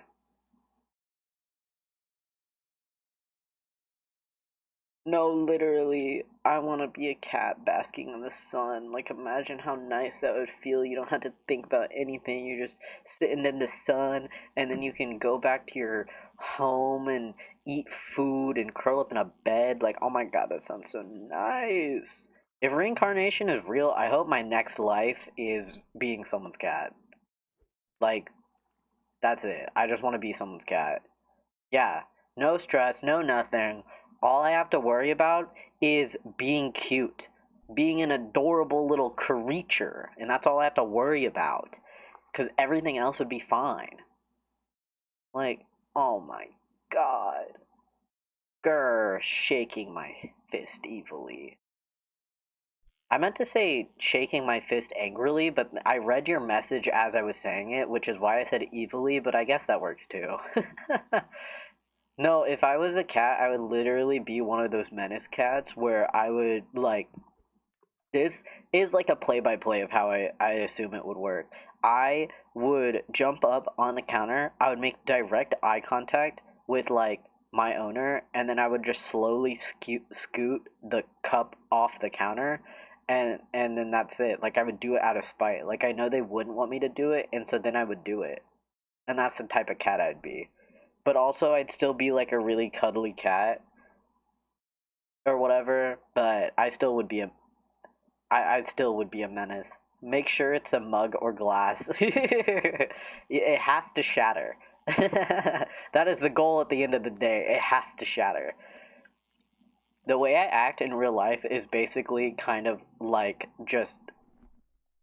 No, literally, I want to be a cat basking in the sun. Like, imagine how nice that would feel. You don't have to think about anything. You're just sitting in the sun, and then you can go back to your home and eat food and curl up in a bed. Like, oh my god, that sounds so nice. If reincarnation is real, I hope my next life is being someone's cat. Like, that's it. I just want to be someone's cat. Yeah, no stress, no nothing. All I have to worry about is being cute, being an adorable little creature, and that's all I have to worry about. Because everything else would be fine. Like, oh my god. Grr, shaking my fist evilly. I meant to say shaking my fist angrily, but I read your message as I was saying it, which is why I said evilly, but I guess that works too. No, if I was a cat, I would literally be one of those menace cats where I would like this is like a play by play of how I assume it would work. I would jump up on the counter, I would make direct eye contact with like my owner, and then I would just slowly scoot the cup off the counter, and then that's it. Like I would do it out of spite. Like I know they wouldn't want me to do it, and so then I would do it. And that's the type of cat I'd be. But also I'd still be like a really cuddly cat or whatever, but I still would be a menace. Make sure it's a mug or glass. It has to shatter. That is the goal at the end of the day. It has to shatter. The way I act in real life is basically kind of like just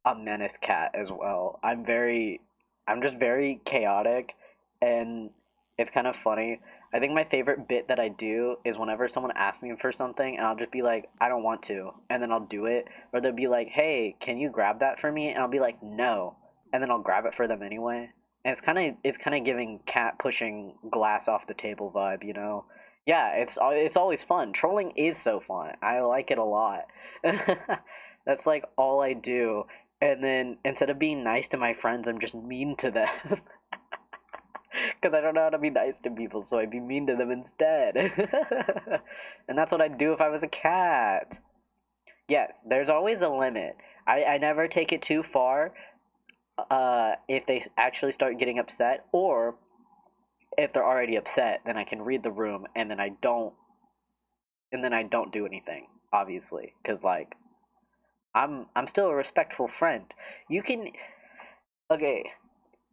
a menace cat as well. I'm just very chaotic, and it's kind of funny. I think my favorite bit that I do is whenever someone asks me for something, and I'll just be like, I don't want to, and then I'll do it. Or they'll be like, hey, can you grab that for me? And I'll be like, no, and then I'll grab it for them anyway. And it's kind of giving cat pushing glass off the table vibe, you know? Yeah, it's always fun. Trolling is so fun. I like it a lot. That's like all I do. And then instead of being nice to my friends, I'm just mean to them. Because I don't know how to be nice to people, so I'd be mean to them instead. And that's what I'd do if I was a cat. Yes, there's always a limit. I never take it too far if they actually start getting upset, or if they're already upset, then I can read the room and then I don't do anything, obviously. Because, like, I'm still a respectful friend. You can. Okay,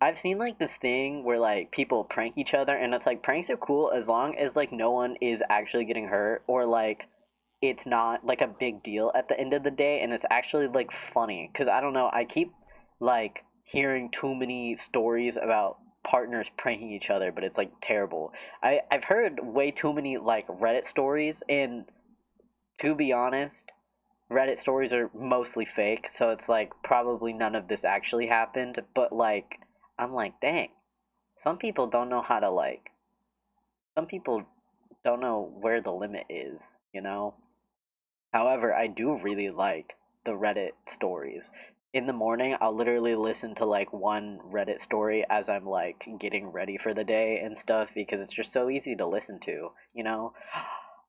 I've seen like this thing where like people prank each other, and it's like pranks are cool as long as like no one is actually getting hurt, or like it's not like a big deal at the end of the day, and it's actually like funny. Because I don't know, I keep like hearing too many stories about partners pranking each other, but it's like terrible. I've heard way too many like Reddit stories, and to be honest, Reddit stories are mostly fake, so it's like probably none of this actually happened, but like I'm like, dang, some people don't know how to like some people don't know where the limit is, you know? However, I do really like the Reddit stories. In the morning, I'll literally listen to like one Reddit story as I'm like getting ready for the day and stuff because it's just so easy to listen to, you know?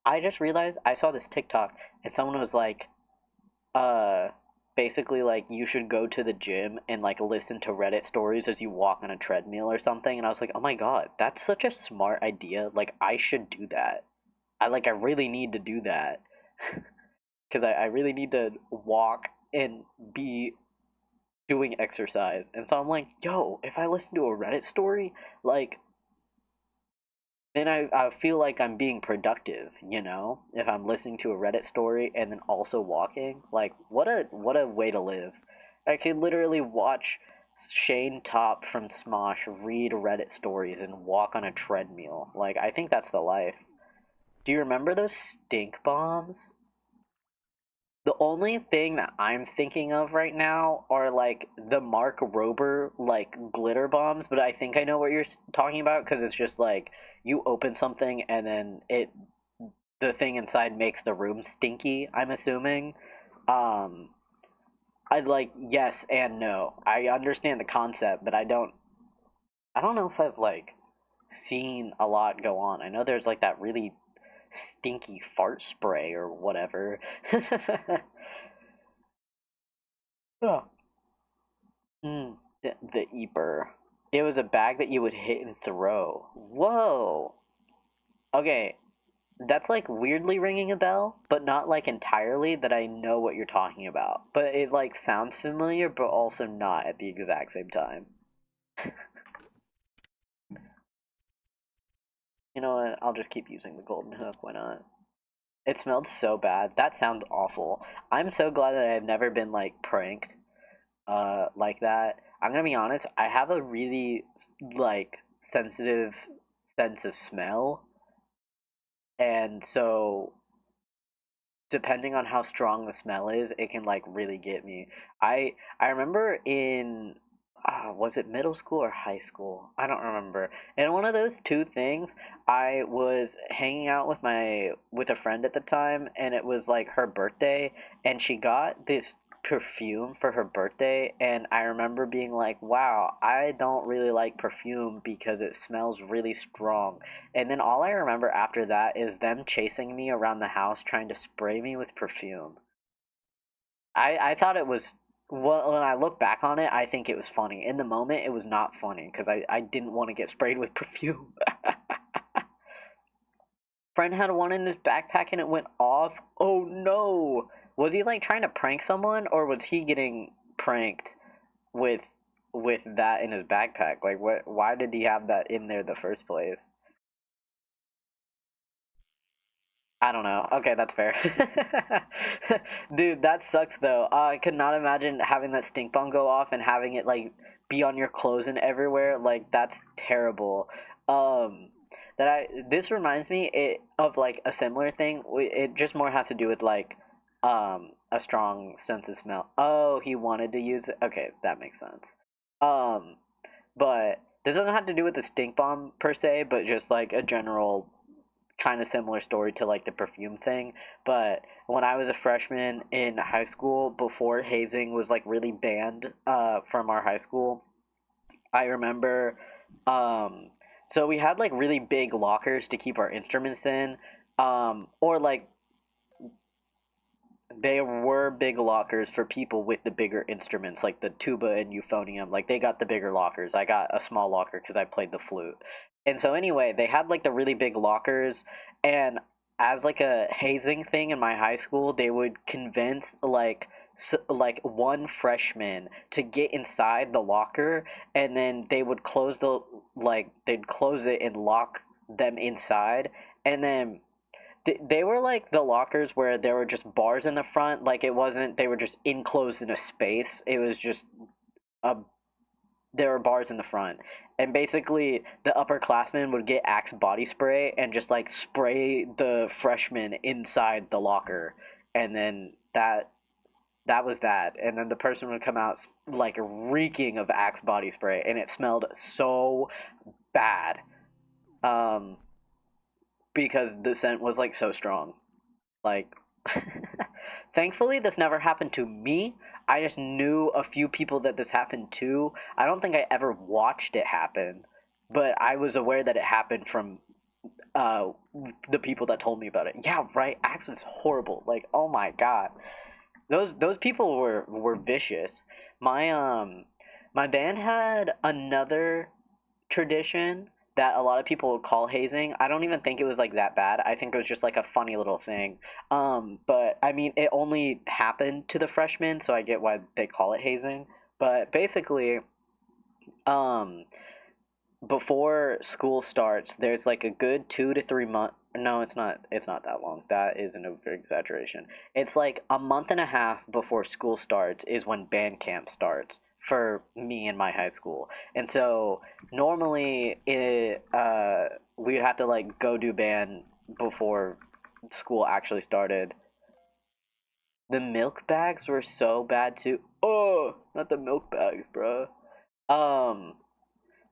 I just realized I saw this TikTok and someone was like, uh basically like you should go to the gym and like listen to Reddit stories as you walk on a treadmill or something, and I was like, "Oh my god, that's such a smart idea. Like I should do that. I really need to do that because I really need to walk and be doing exercise." And so I'm like, "Yo, if I listen to a Reddit story, like then I feel like I'm being productive, you know, if I'm listening to a Reddit story and then also walking. Like what a way to live. I could literally watch Shane Top from Smosh read Reddit stories and walk on a treadmill. Like I think that's the life. Do you remember those stink bombs? The only thing that I'm thinking of right now are like the Mark Rober like glitter bombs, but I think I know what you're talking about because it's just like you open something and then the thing inside makes the room stinky, I'm assuming. Um I like yes and no. I understand the concept, but I don't know if I've like seen a lot go on. I know there's like that really stinky fart spray or whatever. Oh. The Eeper. It was a bag that you would hit and throw. Whoa. Okay, that's like weirdly ringing a bell, but not like entirely that I know what you're talking about. But it like sounds familiar, but also not at the exact same time. You know what? I'll just keep using the golden hook. Why not? It smelled so bad. That sounds awful. I'm so glad that I've never been like pranked like that. I'm gonna be honest, I have a really like sensitive sense of smell, and so depending on how strong the smell is, it can like really get me. I remember in was it middle school or high school? I don't remember. And one of those two things, I was hanging out with a friend at the time, and it was like her birthday, and she got this perfume for her birthday, and I remember being like, "Wow, I don't really like perfume because it smells really strong." And then all I remember after that is them chasing me around the house trying to spray me with perfume. I thought it was, well, when I look back on it, I think it was funny. In the moment, it was not funny because I didn't want to get sprayed with perfume. Friend had one in his backpack and it went off. Oh no! Was he like trying to prank someone, or was he getting pranked with with that in his backpack? Like what? Why did he have that in there the first place? I don't know. Okay, that's fair. Dude, that sucks though. I could not imagine having that stink bomb go off and having it like be on your clothes and everywhere. Like that's terrible. Um, this reminds me of like a similar thing. It just more has to do with like a strong sense of smell. Oh, he wanted to use it. Okay, that makes sense. Um, but this doesn't have to do with the stink bomb per se, but just like a general kind of similar story to like the perfume thing. But when I was a freshman in high school, before hazing was like really banned from our high school, I remember so we had like really big lockers to keep our instruments in, or like they were big lockers for people with the bigger instruments, like the tuba and euphonium. Like they got the bigger lockers. I got a small locker because I played the flute. And so anyway, they had like the really big lockers, and as like a hazing thing in my high school, they would convince like like one freshman to get inside the locker, and then they would they'd close it and lock them inside, and then they were like the lockers where there were just bars in the front. Like it wasn't they were just enclosed in a space. It was just a there were bars in the front, and basically the upperclassmen would get Axe body spray and just like spray the freshmen inside the locker, and then that was that. And then the person would come out like reeking of Axe body spray, and it smelled so bad, um, because the scent was like so strong. Like, thankfully, this never happened to me. I just knew a few people that this happened to. I don't think I ever watched it happen, but I was aware that it happened from uh, the people that told me about it. Yeah, right. Axe was horrible. Like, oh my god, those people were vicious. My my band had another tradition that a lot of people would call hazing. I don't even think it was like that bad. I think it was just like a funny little thing. But I mean, it only happened to the freshmen, so I get why they call it hazing. But basically, um, before school starts, there's like a good 2 to 3 month. No, it's not. It's not that long. That is an over exaggeration. It's like a month and a half before school starts is when band camp starts for me in my high school. And so normally we'd have to like go do band before school actually started. The milk bags were so bad too. Oh, not the milk bags, bro. Um,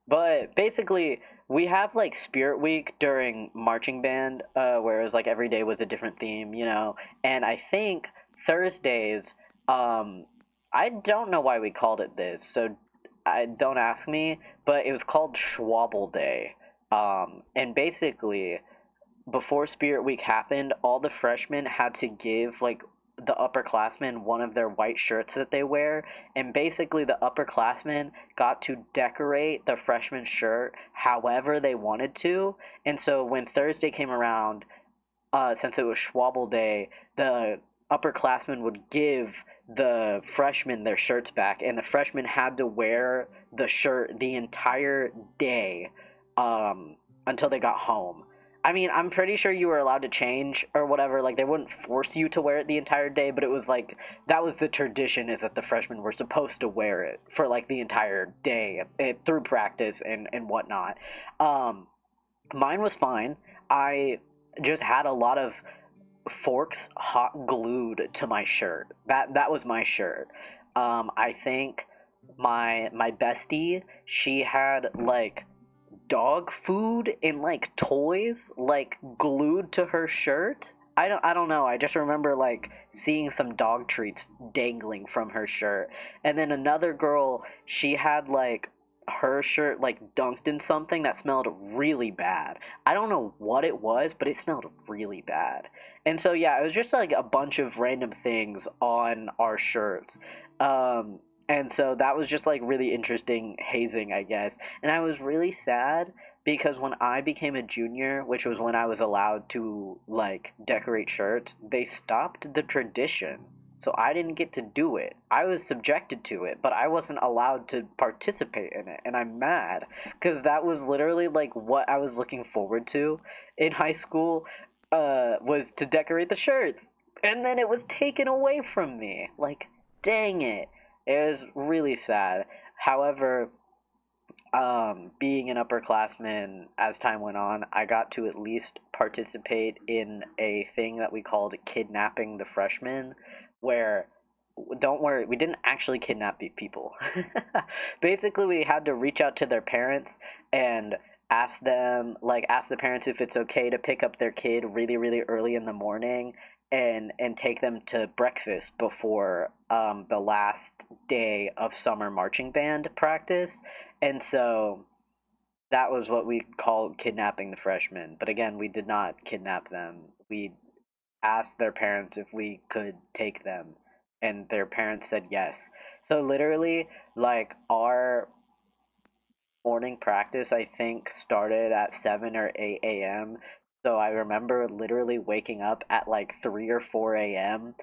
but basically, we have like Spirit Week during marching band, where it was like every day was a different theme, you know. And I think Thursdays, um, I don't know why we called it this, so I don't ask me, but it was called Schwabble Day. And basically, before Spirit Week happened, all the freshmen had to give like the upperclassmen one of their white shirts that they wear, and basically the upperclassmen got to decorate the freshman shirt however they wanted to. And so when Thursday came around, since it was Schwabble Day, the upperclassmen would give the freshmen their shirts back, and the freshmen had to wear the shirt the entire day, until they got home. I mean, I'm pretty sure you were allowed to change or whatever. Like, they wouldn't force you to wear it the entire day, but it was like that was the tradition, is that the freshmen were supposed to wear it for like the entire day, through practice and whatnot. Um, Mine was fine. I just had a lot of forks hot glued to my shirt. That was my shirt. I think my bestie, she had like dog food and like toys like glued to her shirt. I don't know. I just remember like seeing some dog treats dangling from her shirt. And then another girl, she had like her shirt like dunked in something that smelled really bad. I don't know what it was, but it smelled really bad. And so yeah, it was just like a bunch of random things on our shirts. Um and so that was just like really interesting hazing, I guess. And I was really sad because when I became a junior, which was when I was allowed to like decorate shirts, they stopped the tradition. So I didn't get to do it. I was subjected to it, but I wasn't allowed to participate in it. And I'm mad because that was literally like what I was looking forward to in high school, was to decorate the shirts. And then it was taken away from me. Like, dang it. It was really sad. However, being an upperclassman, as time went on, I got to at least participate in a thing that we called kidnapping the freshmen, where, don't worry, we didn't actually kidnap these people. Basically, we had to reach out to their parents and ask the parents if it's okay to pick up their kid really, really early in the morning and take them to breakfast before the last day of summer marching band practice. And so that was what we called kidnapping the freshmen. But again, we did not kidnap them. We asked their parents if we could take them, and their parents said yes. So literally, like, our morning practice, I think, started at 7 or 8 a.m. So I remember literally waking up at like 3 or 4 a.m.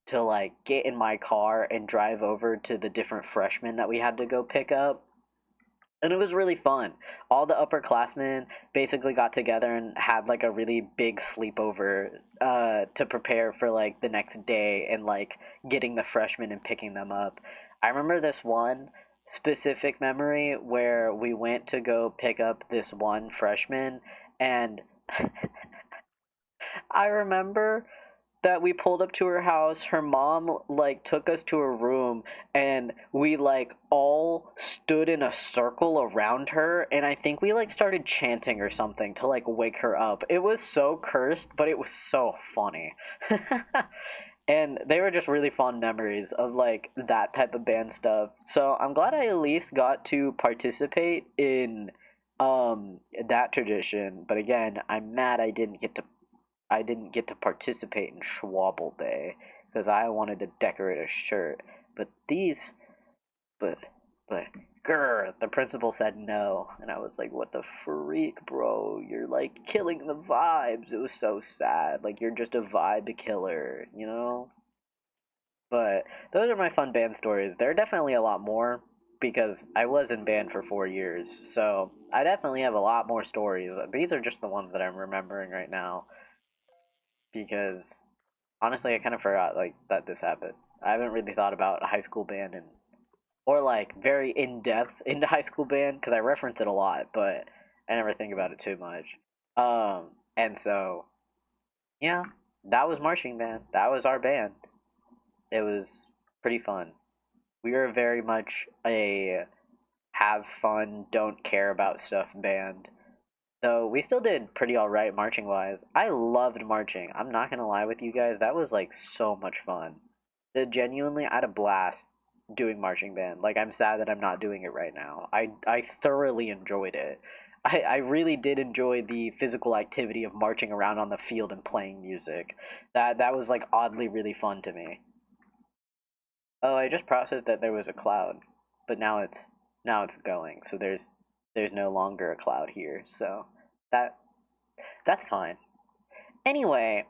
to like get in my car and drive over to the different freshmen that we had to go pick up. And it was really fun. All the upperclassmen basically got together and had like a really big sleepover to prepare for like the next day and like getting the freshmen and picking them up. I remember this one specific memory where we went to go pick up this one freshman, and I remember that we pulled up to her house. Her mom like took us to her room, and we like all stood in a circle around her, and I think we like started chanting or something to like wake her up. It was so cursed, but it was so funny. And they were just really fond memories of like that type of band stuff. So I'm glad I at least got to participate in that tradition. But again, I'm mad I didn't get to participate in Schwabble Day because I wanted to decorate a shirt. But these, but, but, grr, the principal said no. And I was like, what the freak, bro? You're like killing the vibes. It was so sad. Like, you're just a vibe killer, you know? But those are my fun band stories. There are definitely a lot more because I was in band for 4 years. So I definitely have a lot more stories. These are just the ones that I'm remembering right now because honestly, I kind of forgot like that this happened. I haven't really thought about a high school band and or like very in depth into high school band because I reference it a lot, but I never think about it too much. And so yeah, that was marching band. That was our band. It was pretty fun. We were very much a have fun, don't care about stuff band. So we still did pretty alright marching wise. I loved marching. I'm not gonna lie with you guys, that was like so much fun. Genuinely, I had a blast doing marching band. Like I'm sad that I'm not doing it right now. I thoroughly enjoyed it. I really did enjoy the physical activity of marching around on the field and playing music. That was like oddly really fun to me. Oh, I just processed that there was a cloud, but now it's going. So there's no longer a cloud here. So that that's fine. Anyway,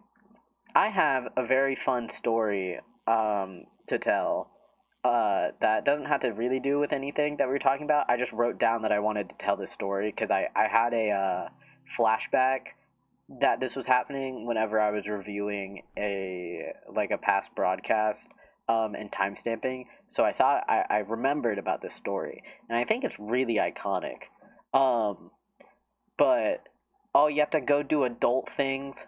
I have a very fun story to tell that doesn't have to really do with anything that we were talking about. I just wrote down that I wanted to tell this story because I had a flashback that this was happening whenever I was reviewing a past broadcast and timestamping. So I thought I remembered about this story, and I think it's really iconic. Um, but oh, you have to go do adult things.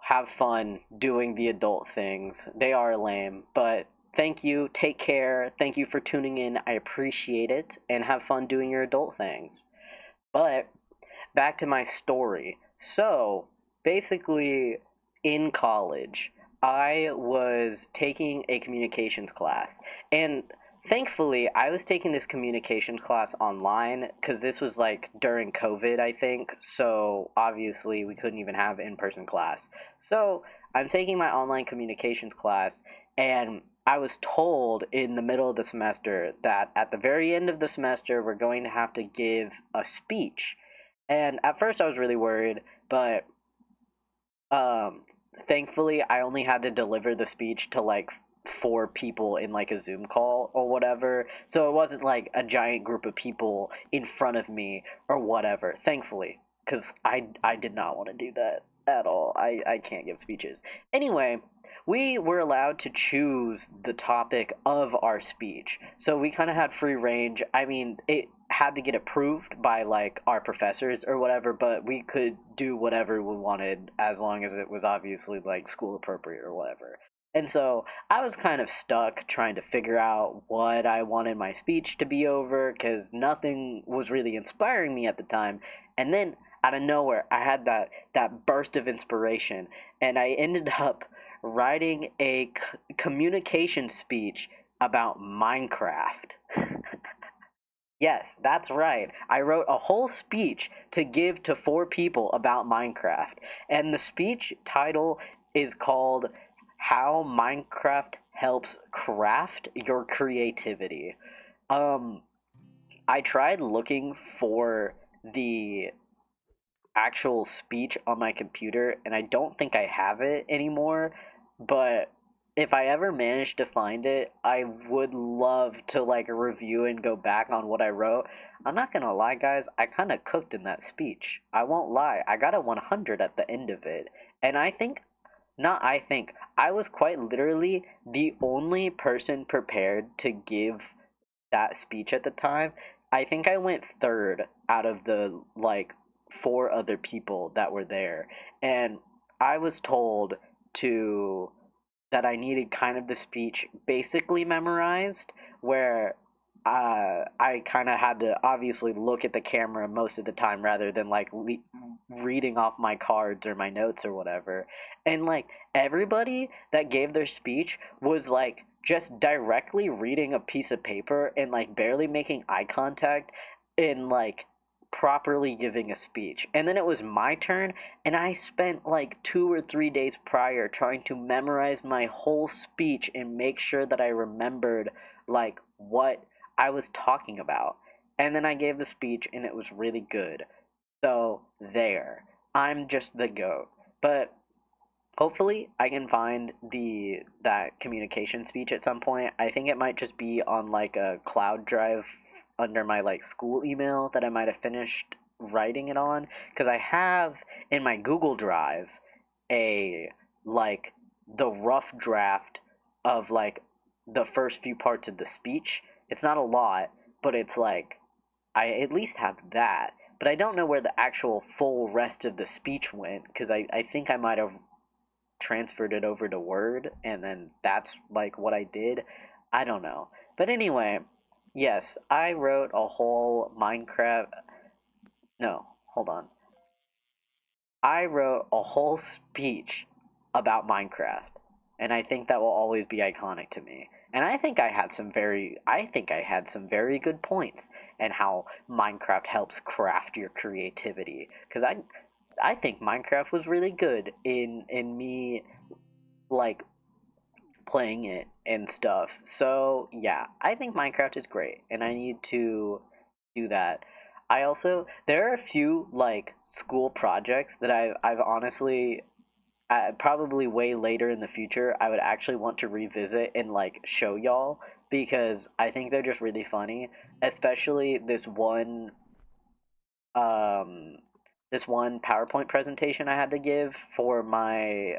Have fun doing the adult things. They are lame, but thank you. Take care. Thank you for tuning in. I appreciate it, and have fun doing your adult things. But back to my story. So, basically, in college, I was taking a communications class. And thankfully, I was taking this communications class online because this was like during COVID, I think. So, obviously, we couldn't even have in person class. So, I'm taking my online communications class, and I was told in the middle of the semester that at the very end of the semester, we're going to have to give a speech. And at first I was really worried, but um thankfully I only had to deliver the speech to like four people in like a Zoom call or whatever. So it wasn't like a giant group of people in front of me or whatever. Thankfully, cuz I did not want to do that at all. I can't give speeches. Anyway, we were allowed to choose the topic of our speech. So we kind of had free range. I mean, it had to get approved by like our professors or whatever, but we could do whatever we wanted as long as it was obviously like school appropriate or whatever. And so I was kind of stuck trying to figure out what I wanted my speech to be over because nothing was really inspiring me at the time. And then out of nowhere, I had that burst of inspiration, and I ended up writing a communication speech about Minecraft. Yes, that's right. I wrote a whole speech to give to four people about Minecraft. And the speech title is called How Minecraft Helps Craft Your Creativity. Um, I tried looking for the actual speech on my computer, and I don't think I have it anymore, but if I ever manage to find it, I would love to like review and go back on what I wrote. I'm not gonna lie, guys, I kind of cooked in that speech. I won't lie. I got a 100 at the end of it. And I think, not I think, I was quite literally the only person prepared to give that speech at the time. I think I went third out of the like four other people that were there. And I was told to that I needed kind of the speech basically memorized, where I kind of had to obviously look at the camera most of the time rather than like reading off my cards or my notes or whatever. And like everybody that gave their speech was like just directly reading a piece of paper and like barely making eye contact and like properly giving a speech. And then it was my turn, and I spent like 2 or 3 days prior trying to memorize my whole speech and make sure that I remembered like what I was talking about. And then I gave the speech and it was really good. So there. I'm just the goat. But hopefully I can find the that communication speech at some point. I think it might just be on like a cloud drive under my like school email that I might have finished writing it on, because I have in my Google Drive a like the rough draft of like the first few parts of the speech. It's not a lot, but it's like I at least have that. But I don't know where the actual full rest of the speech went, because I think I might have transferred it over to Word, and then that's like what I did. I don't know. But anyway, yes, I wrote a whole Minecraft. No, hold on. I wrote a whole speech about Minecraft, and I think that will always be iconic to me. And I think I had some very good points and how Minecraft helps craft your creativity, because I think Minecraft was really good in me like playing it and stuff. So yeah, I think Minecraft is great, and I need to do that. I also there are a few like school projects that I've honestly probably way later in the future I would actually want to revisit and like show y'all, because I think they're just really funny, especially um this one PowerPoint presentation I had to give for my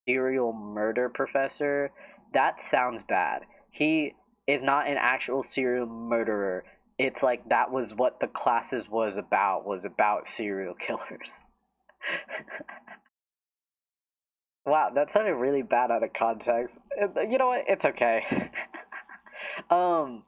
serial murder professor. That sounds bad. He is not an actual serial murderer. It's like that was what the classes was about serial killers. Wow, that sounded really bad out of context. You know what? It's okay. um,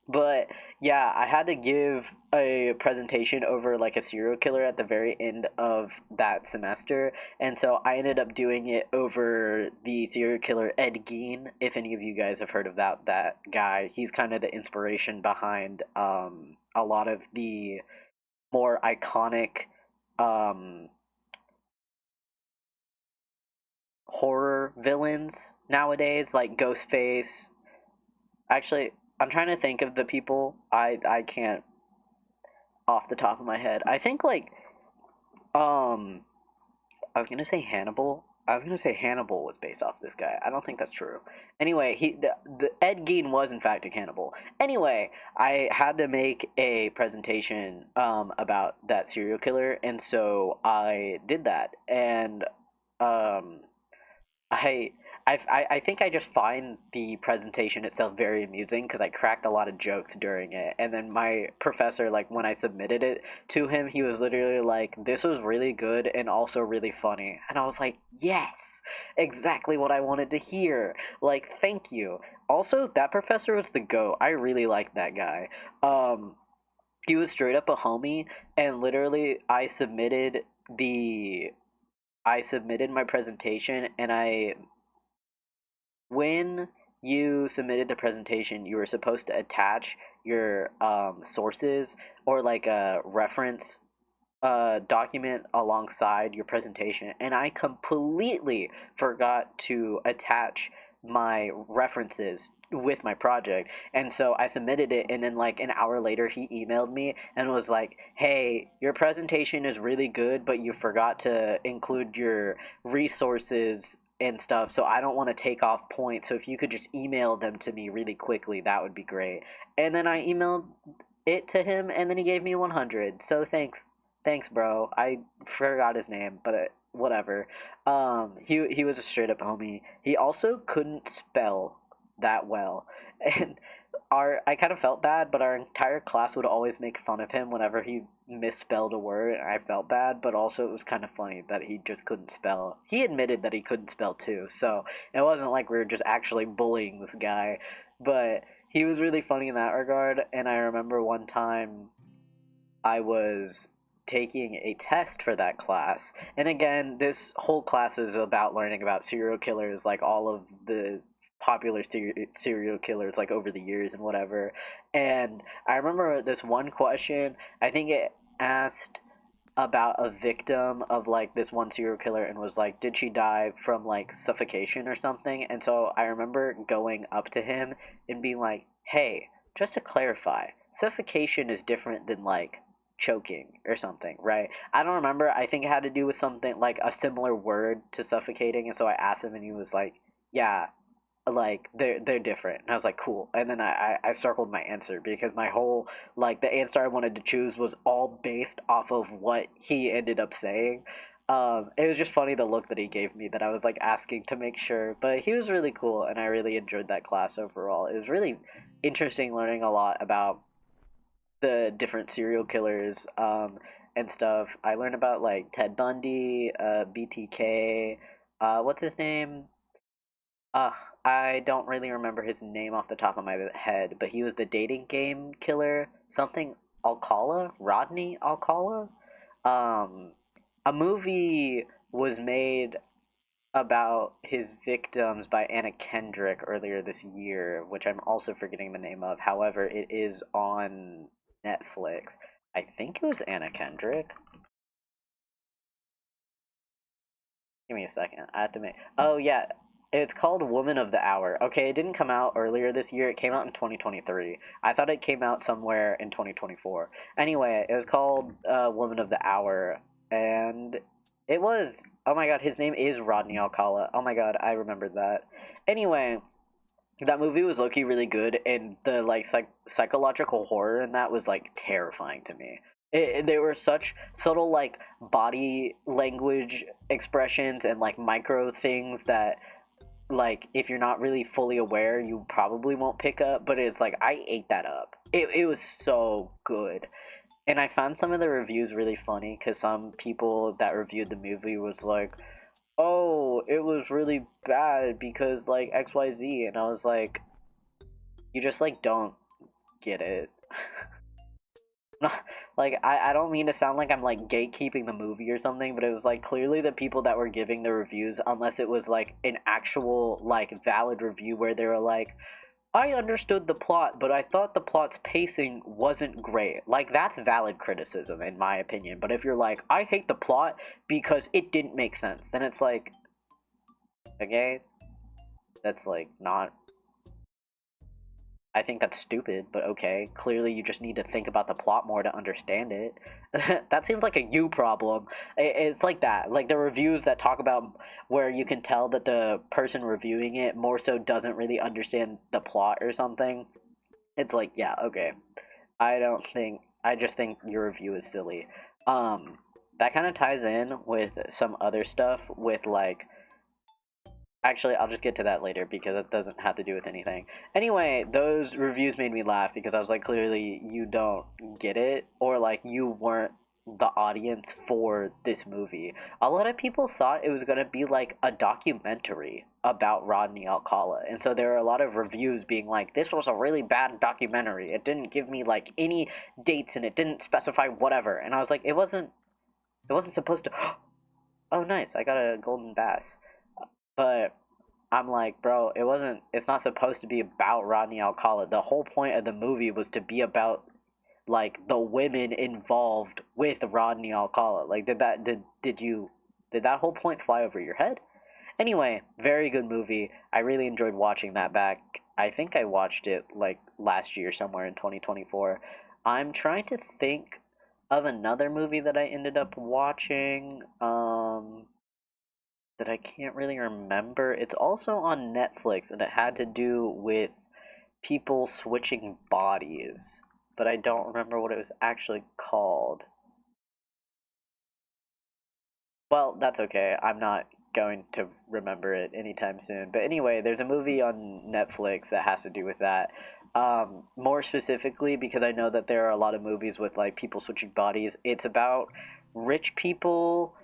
But yeah, I had to give a presentation over like a serial killer at the very end of that semester, and so I ended up doing it over the serial killer Ed Gein. If any of you guys have heard of that guy, he's kind of the inspiration behind a lot of the more iconic um, horror villains nowadays, like Ghostface. Actually, I'm trying to think of the people. I can't off the top of my head. I think like um I was gonna say Hannibal. I was gonna say Hannibal was based off this guy. I don't think that's true. Anyway, the Ed Gein was in fact a cannibal. Anyway, I had to make a presentation about that serial killer, and so I did that, and um I I think I just find the presentation itself very amusing because I cracked a lot of jokes during it. And then my professor, like when I submitted it to him, he was literally like, "This was really good and also really funny." And I was like, "Yes, exactly what I wanted to hear. Like, thank you." Also, that professor was the GOAT. I really liked that guy. He was straight up a homie, and literally the I submitted my presentation, and I when you submitted the presentation, you were supposed to attach your sources or like a reference document alongside your presentation, and I completely forgot to attach my references with my project. And so I submitted it, and then like an hour later he emailed me and was like, "Hey, your presentation is really good, but you forgot to include your resources and stuff, so I don't want to take off points. So if you could just email them to me really quickly, that would be great. And then I emailed it to him, and then he gave me 100. So thanks, bro. I forgot his name, but whatever. He was a straight up homie. He also couldn't spell that well, and our I kind of felt bad, but our entire class would always make fun of him whenever he misspelled a word, and I felt bad, but also it was kind of funny that he just couldn't spell. He admitted that he couldn't spell too, so it wasn't like we were just actually bullying this guy, but he was really funny in that regard. And I remember one time I was taking a test for that class. And again, this whole class is about learning about serial killers, like all of the popular serial killers like over the years and whatever. And I remember this one question, I think it asked about a victim of like this one serial killer and was like, did she die from like suffocation or something? And so I remember going up to him and being like, hey, just to clarify, suffocation is different than like choking or something, right? I don't remember. I think it had to do with something like a similar word to suffocating. And so I asked him and he was like, yeah, like they're different. And I was like, cool. And then I circled my answer because my whole like the answer I wanted to choose was all based off of what he ended up saying. It was just funny the look that he gave me that I was like asking to make sure, but he was really cool and I really enjoyed that class overall. It was really interesting learning a lot about the different serial killers and stuff. I learned about like Ted Bundy, BTK, what's his name? Uh, I don't really remember his name off the top of my head, but he was the dating game killer. Something Alcala? Rodney Alcala? Um, a movie was made about his victims by Anna Kendrick earlier this year, which I'm also forgetting the name of. However, it is on Netflix. I think it was Anna Kendrick. Give me a second. I have to make. Oh yeah, it's called Woman of the Hour. Okay, it didn't come out earlier this year. It came out in 2023. I thought it came out somewhere in 2024. Anyway, it was called Woman of the Hour, and it was. Oh my God, his name is Rodney Alcala. Oh my God, I remembered that. Anyway, that movie was low-key really good, and the like psychological horror in that was like terrifying to me. There were such subtle like body language expressions and like micro things that like if you're not really fully aware you probably won't pick up, but it's like I ate that up. It was so good. And I found some of the reviews really funny because some people that reviewed the movie was like, oh, it was really bad because like XYZ, and I was like, you just like don't get it. Like I don't mean to sound like I'm like gatekeeping the movie or something, but it was like clearly the people that were giving the reviews, unless it was like an actual like valid review where they were like, I understood the plot, but I thought the plot's pacing wasn't great. Like that's valid criticism in my opinion. But if you're like, I hate the plot because it didn't make sense, then it's like, okay, that's like not, I think that's stupid, but okay. Clearly, you just need to think about the plot more to understand it. That seems like a you problem. It's like that. Like the reviews that talk about where you can tell that the person reviewing it more so doesn't really understand the plot or something. It's like, yeah, okay. I don't think, I just think your review is silly. That kind of ties in with some other stuff with like, actually, I'll just get to that later because it doesn't have to do with anything. Anyway, those reviews made me laugh because I was like, clearly you don't get it, or like you weren't the audience for this movie. A lot of people thought it was going to be like a documentary about Rodney Alcala. And so there were a lot of reviews being like, this was a really bad documentary. It didn't give me like any dates and it didn't specify whatever. And I was like, it wasn't supposed to. Oh, nice. I got a golden bass. But I'm like, bro, it's not supposed to be about Rodney Alcala. The whole point of the movie was to be about like the women involved with Rodney Alcala. Like did that whole point fly over your head? Anyway, very good movie. I really enjoyed watching that back. I think I watched it like last year somewhere in 2024. I'm trying to think of another movie that I ended up watching. that I can't really remember. It's also on Netflix, and it had to do with people switching bodies, but I don't remember what it was actually called. Well, that's okay. I'm not going to remember it anytime soon. But anyway, there's a movie on Netflix that has to do with that. More specifically, because I know that there are a lot of movies with like people switching bodies. It's about rich people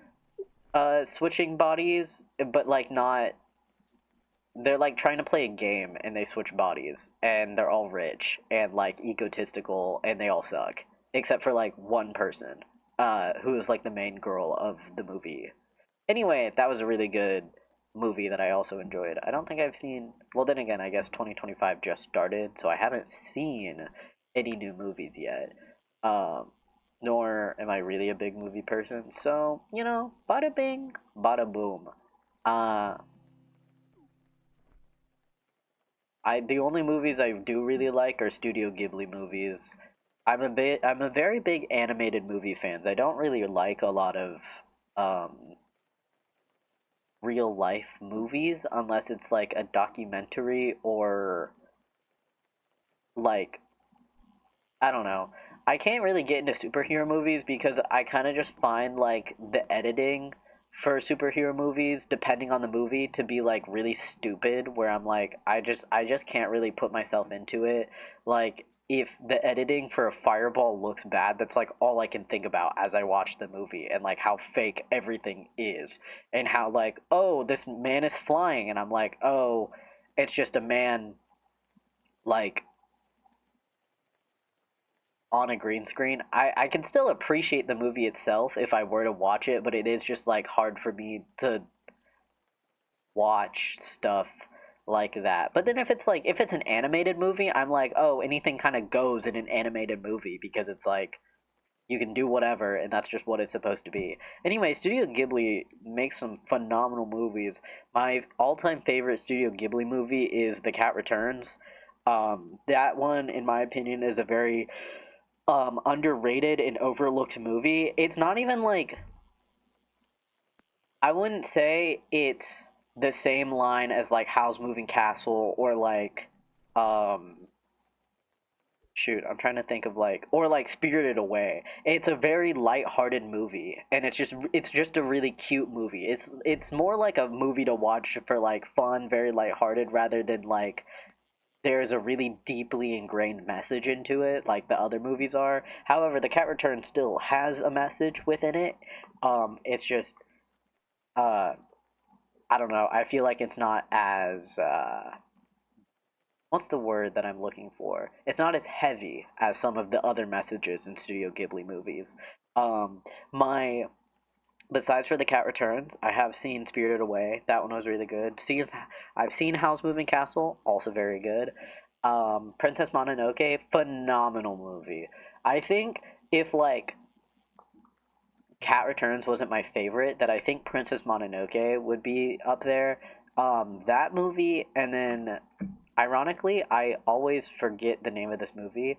switching bodies, but like not. They're like trying to play a game and they switch bodies, and they're all rich and like egotistical, and they all suck except for like one person, who is like the main girl of the movie. Anyway, that was a really good movie that I also enjoyed. I don't think I've seen. Well, then again, I guess 2025 just started, so I haven't seen any new movies yet. Um, Nor am I really a big movie person. So, bada bing, bada boom. Uh, the only movies I do really like are Studio Ghibli movies. I'm a very big animated movie fans. I don't really like a lot of um real life movies unless it's like a documentary or like I don't know. I can't really get into superhero movies because I kind of just find like the editing for superhero movies depending on the movie to be like really stupid where I'm like I just can't really put myself into it. Like if the editing for a fireball looks bad, that's like all I can think about as I watch the movie and like how fake everything is and how like oh this man is flying and I'm like oh it's just a man like on a green screen. I can still appreciate the movie itself if I were to watch it, but it is just like hard for me to watch stuff like that. But then if it's an animated movie, I'm like, oh, anything kind of goes in an animated movie because it's like you can do whatever and that's just what it's supposed to be. Anyway, Studio Ghibli makes some phenomenal movies. My all-time favorite Studio Ghibli movie is The Cat Returns. That one, in my opinion, is a very underrated and overlooked movie. It's not even like I wouldn't say it's the same line as like Howl's Moving Castle or like um shoot, I'm trying to think of like or like Spirited Away. It's a very light-hearted movie and it's just a really cute movie. It's more like a movie to watch for like fun, very light-hearted rather than like there's a really deeply ingrained message into it, like the other movies are. However, The Cat Returns still has a message within it. It's just, uh, I don't know. I feel like it's not as, what's the word that I'm looking for? It's not as heavy as some of the other messages in Studio Ghibli movies. Um, my Besides for The Cat Returns, I have seen Spirited Away. That one was really good. I've seen Howl's Moving Castle, also very good. Princess Mononoke, phenomenal movie. I think if like Cat Returns wasn't my favorite, that I think Princess Mononoke would be up there. That movie, and then ironically, I always forget the name of this movie.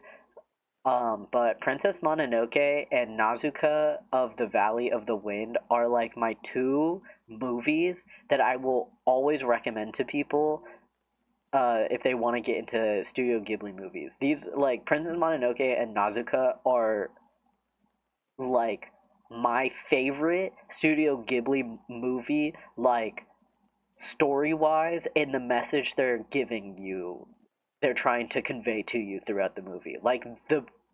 But Princess Mononoke and Nazuka of the Valley of the Wind are like my two movies that I will always recommend to people if they want to get into Studio Ghibli movies. These like Princess Mononoke and Nazuka are like my favorite Studio Ghibli movie, like story wise, and the message they're giving you, they're trying to convey to you throughout the movie. Like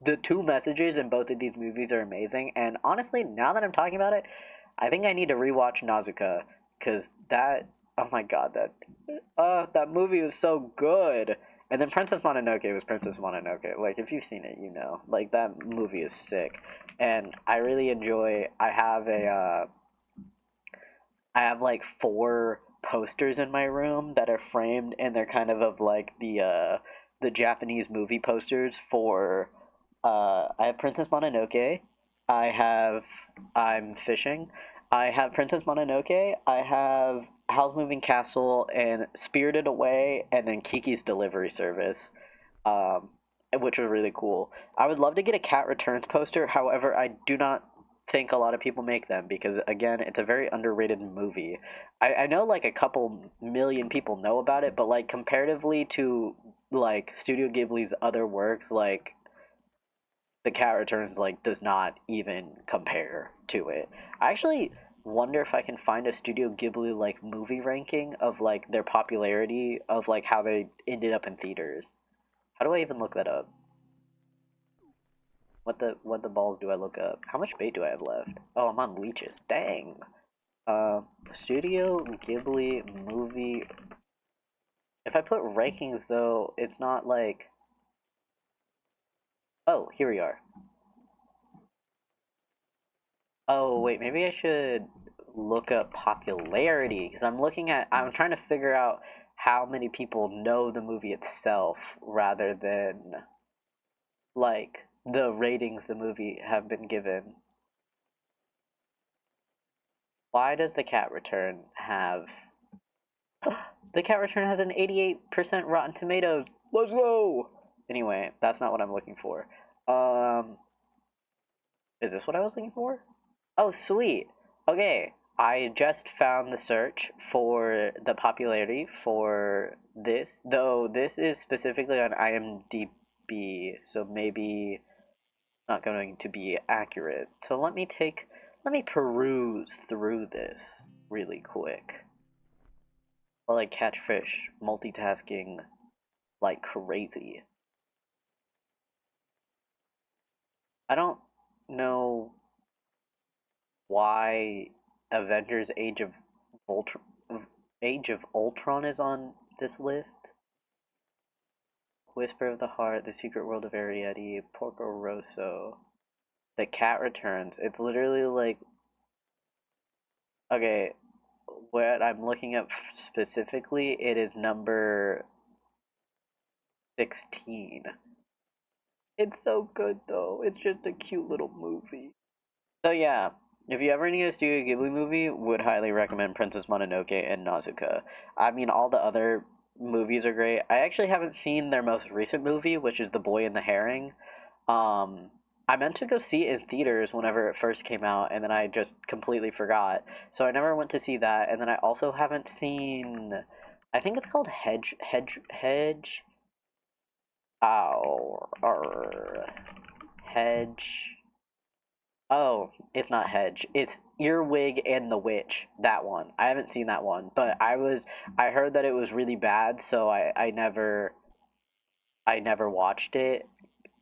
the two messages in both of these movies are amazing. And honestly, now that I'm talking about it, I think I need to rewatch Nausicaa because that oh my god that movie was so good. And then Princess Mononoke was Princess Mononoke. Like if you've seen it, you know. Like that movie is sick, and I really enjoy. I have like four posters in my room that are framed, and they're kind of like the Japanese movie posters for. I have Princess Mononoke. I have I'm fishing. I have Princess Mononoke. I have Howl's Moving Castle and Spirited Away, and then Kiki's Delivery Service, um, which was really cool. I would love to get a Cat Returns poster. However, I do not. think a lot of people make them because, again, it's a very underrated movie. I know like a couple million people know about it, but like comparatively to like Studio Ghibli's other works, like The Cat Returns like does not even compare to it. I actually wonder if I can find a Studio Ghibli like movie ranking of like their popularity of like how they ended up in theaters. How do I even look that up? What the balls do I look up? How much bait do I have left? Oh, I'm on leeches. Dang. Uh, Studio Ghibli movie. If I put rankings though, it's not like. Oh, here we are. Oh, wait, maybe I should look up popularity because I'm trying to figure out how many people know the movie itself rather than like the ratings the movie have been given. Why does The Cat Return have The Cat Return has an 88% Rotten Tomatoes. Let's go. Anyway, that's not what I'm looking for. Um, is this what I was looking for? Oh, sweet. Okay, I just found the search for the popularity for this, though this is specifically on IMDb, so maybe not going to be accurate. So let me peruse through this really quick while I catch fish, multitasking like crazy. I don't know why Avengers Ultron, Age of Ultron is on this list. Whisper of the Heart, The Secret World of Arrietty, Porco Rosso, The Cat Returns. It's literally like, okay, what I'm looking up specifically, it is number 16. It's so good though. It's just a cute little movie. So yeah, if you ever need a Studio Ghibli movie, would highly recommend Princess Mononoke and Nausicaa. I mean, all the other movies are great. I actually haven't seen their most recent movie, which is The Boy and the Herring. Um, I meant to go see it in theaters whenever it first came out, and then I just completely forgot. So I never went to see that. And then I also haven't seen. I think it's called Hedge. Ow, Hedge. Oh, it's not Hedge. It's Earwig and the Witch. That one. I haven't seen that one, but I heard that it was really bad, so I never watched it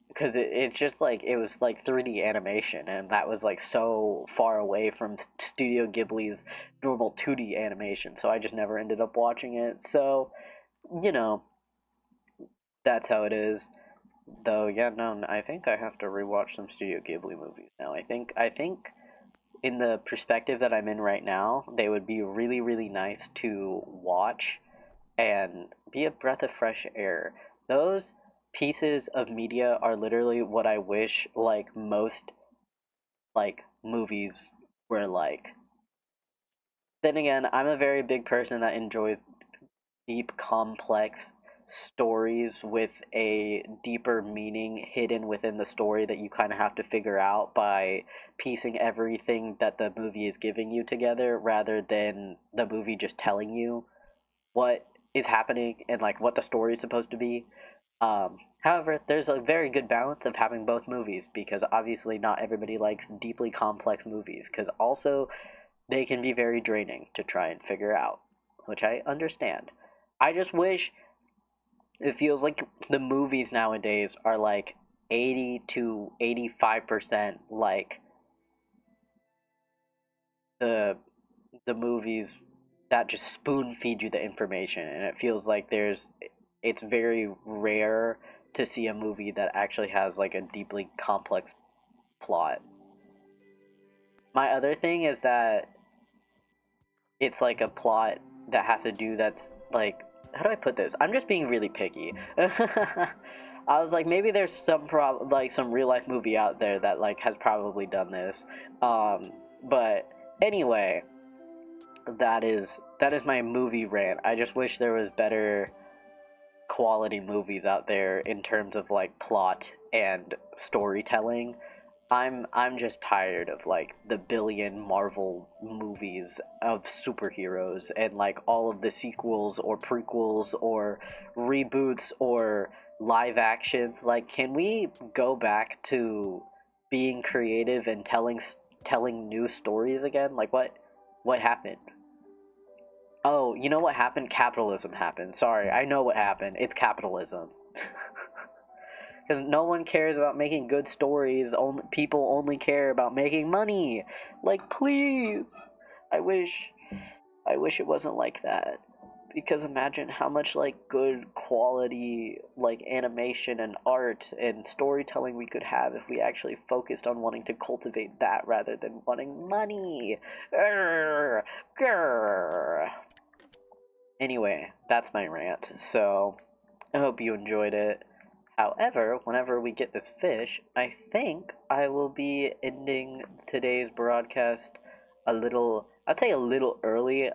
because it's just like it was like 3D animation, and that was like so far away from Studio Ghibli's normal 2D animation, so I just never ended up watching it. So, you know, that's how it is. Though, yeah, no, I think I have to rewatch some Studio Ghibli movies now. I think in the perspective that I'm in right now, they would be really, really nice to watch and be a breath of fresh air. Those pieces of media are literally what I wish like most like movies were like. Then again, I'm a very big person that enjoys deep, complex stories with a deeper meaning hidden within the story that you kind of have to figure out by piecing everything that the movie is giving you together rather than the movie just telling you what is happening and like what the story is supposed to be. However, there's a very good balance of having both movies because obviously not everybody likes deeply complex movies because also they can be very draining to try and figure out, which I understand. I just wish it feels like the movies nowadays are like 80 to 85% like the the movies that just spoon feed you the information, and it feels like it's very rare to see a movie that actually has like a deeply complex plot. My other thing is that it's like a plot that has to do that's like, how do I put this? I'm just being really picky. I was like, maybe there's like some real life movie out there that like has probably done this. But anyway, that is my movie rant. I just wish there was better quality movies out there in terms of like plot and storytelling. I'm just tired of like the billion Marvel movies of superheroes and like all of the sequels or prequels or reboots or live actions. Like, can we go back to being creative and telling new stories again? Like, what happened? Oh, you know what happened? Capitalism happened. Sorry, I know what happened. It's capitalism. Because no one cares about making good stories. Only people only care about making money. Like, please. I wish, I wish it wasn't like that. Because imagine how much like good quality like animation and art and storytelling we could have if we actually focused on wanting to cultivate that rather than wanting money. Grr, grr. Anyway, that's my rant. So I hope you enjoyed it. However, whenever we get this fish, I think I will be ending today's broadcast I'd say a little early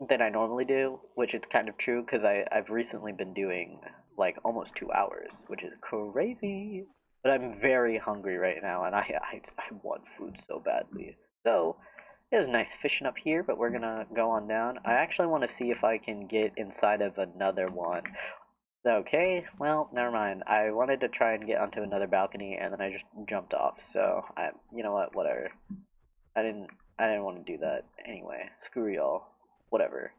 than I normally do, which is kind of true because I've recently been doing like almost 2 hours, which is crazy. But I'm very hungry right now, and I want food so badly. So it was nice fishing up here, but we're gonna go on down. I actually want to see if I can get inside of another one. Okay, well, never mind. I wanted to try and get onto another balcony, and then I just jumped off. So you know what? Whatever. I didn't, I didn't want to do that anyway. Screw y'all. Whatever.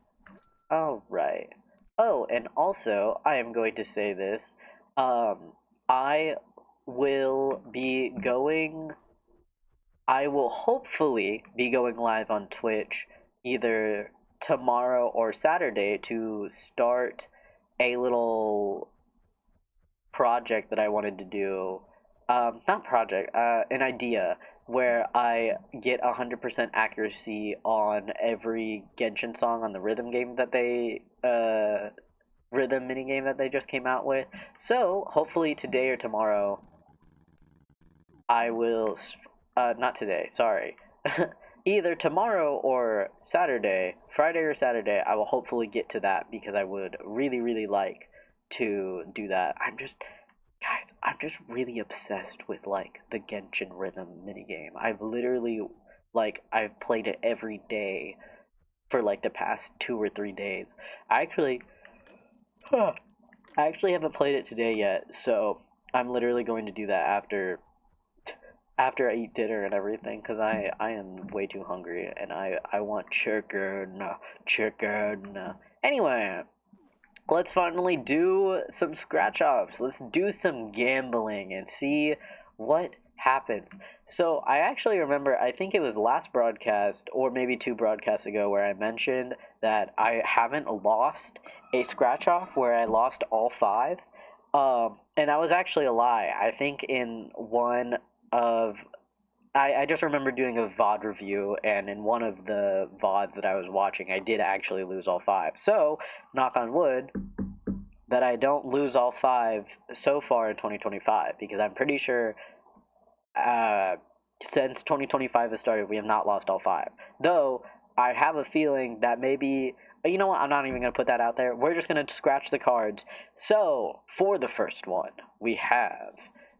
All right. Oh, and also, I am going to say this. I will be going. I will hopefully be going live on Twitch either tomorrow or Saturday to start a little project that I wanted to do. Not project, an idea where I get 100% accuracy on every Genshin song on the rhythm game that rhythm mini game that they just came out with. So hopefully today or tomorrow I will, not today, sorry. Either tomorrow or Saturday, Friday or Saturday, I will hopefully get to that because I would really, really like to do that. Guys, I'm just really obsessed with like the Genshin Rhythm minigame. I've literally I've played it every day for like the past 2 or 3 days. I actually I actually haven't played it today yet, so I'm literally going to do that after I eat dinner and everything because I am way too hungry and I want chicken. Anyway, let's finally do some scratch offs. Let's do some gambling and see what happens. So I actually remember, I think it was last broadcast or maybe two broadcasts ago where I mentioned that I haven't lost a scratch off where I lost all five. And that was actually a lie. I think in one of I just remember doing a VOD review, and in one of the VODs that I was watching, I did actually lose all five. So, knock on wood, that I don't lose all five so far in 2025 because I'm pretty sure uh, since 2025 has started, we have not lost all five. Though I have a feeling that maybe, you know what, I'm not even going to put that out there. We're just going to scratch the cards. So for the first one, we have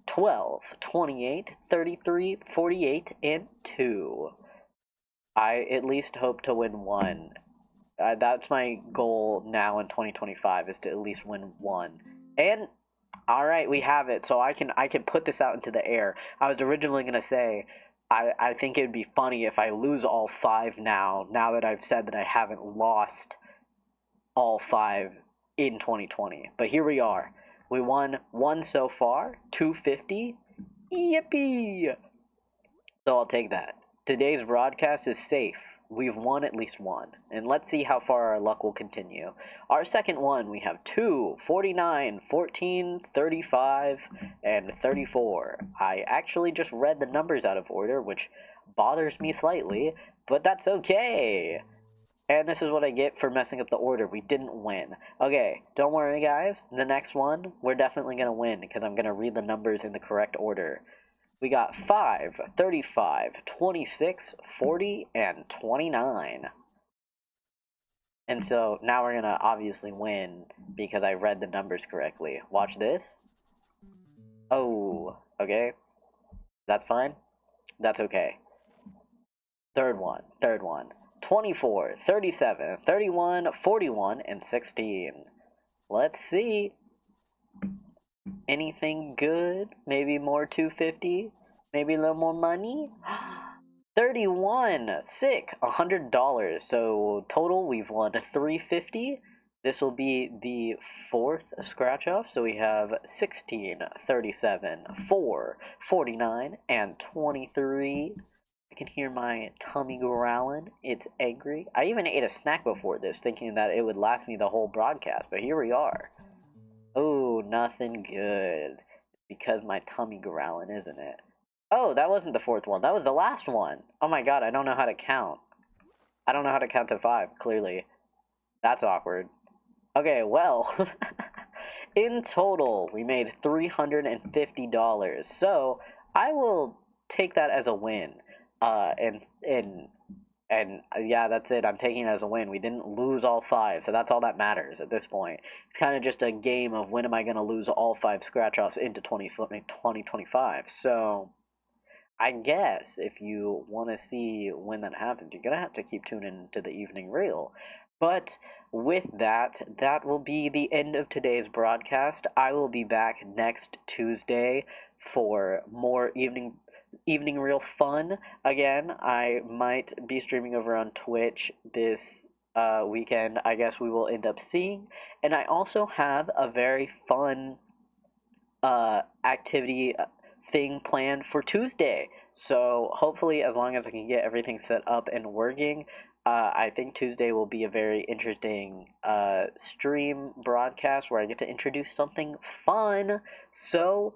12, 28, 33, 48, and 2. I at least hope to win one. That's my goal now in 2025 is to at least win one. And all right, we have it. So I can put this out into the air. I was originally gonna say I think it'd be funny if I lose all five now that I've said that I haven't lost all five in 2020. But here we are. We won one so far, 250. Yippee! So I'll take that. Today's broadcast is safe. We've won at least one. And let's see how far our luck will continue. Our second one, we have 2, 49, 14, 35, and 34. I actually just read the numbers out of order, which bothers me slightly, but that's okay. And this is what I get for messing up the order. We didn't win. Okay, don't worry, guys. The next one, we're definitely going to win because I'm going to read the numbers in the correct order. We got 5, 35, 26, 40, and 29. And so now we're going to obviously win because I read the numbers correctly. Watch this. Oh, okay. That's fine? That's okay. Third one. 24, 37, 31, 41, and 16. Let's see. Anything good? Maybe more 250? Maybe a little more money? 31. Sick. $100. So total we've won 350. This will be the fourth scratch off. So we have 16, 37, 4, 49, and 23. I can hear my tummy growling. It's angry. I even ate a snack before this, thinking that it would last me the whole broadcast, but here we are. Oh, nothing good. Because my tummy growling, isn't it? Oh, that wasn't the fourth one. That was the last one. Oh my god, I don't know how to count. I don't know how to count to 5, clearly. That's awkward. Okay, well, in total, we made $350. So, I will take that as a win. And yeah, that's it. I'm taking it as a win. We didn't lose all 5, so that's all that matters at this point. It's kind of just a game of when am I going to lose all 5 scratch-offs into 2025. So, I guess if you want to see when that happens, you're going to have to keep tuning to the evening reel. But with that, that will be the end of today's broadcast. I will be back next Tuesday for more evening reel fun. Again, I might be streaming over on Twitch this weekend. I guess we will end up seeing. And I also have a very fun activity thing planned for Tuesday. So hopefully, as long as I can get everything set up and working, I think Tuesday will be a very interesting stream broadcast where I get to introduce something fun. So,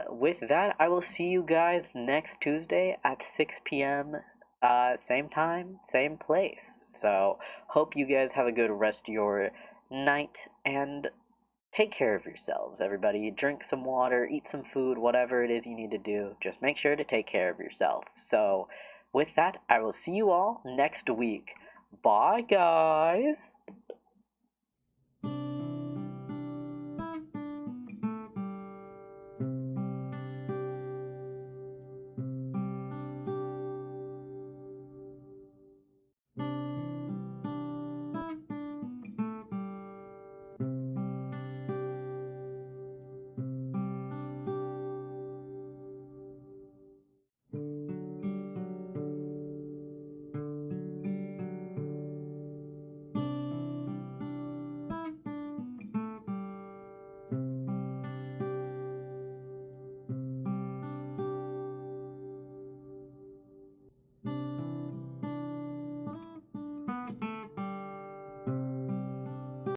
with that, I will see you guys next Tuesday at 6 p.m. Same time, same place. So, hope you guys have a good rest of your night and take care of yourselves, everybody. Drink some water, eat some food, whatever it is you need to do. Just make sure to take care of yourself. So, with that, I will see you all next week. Bye, guys.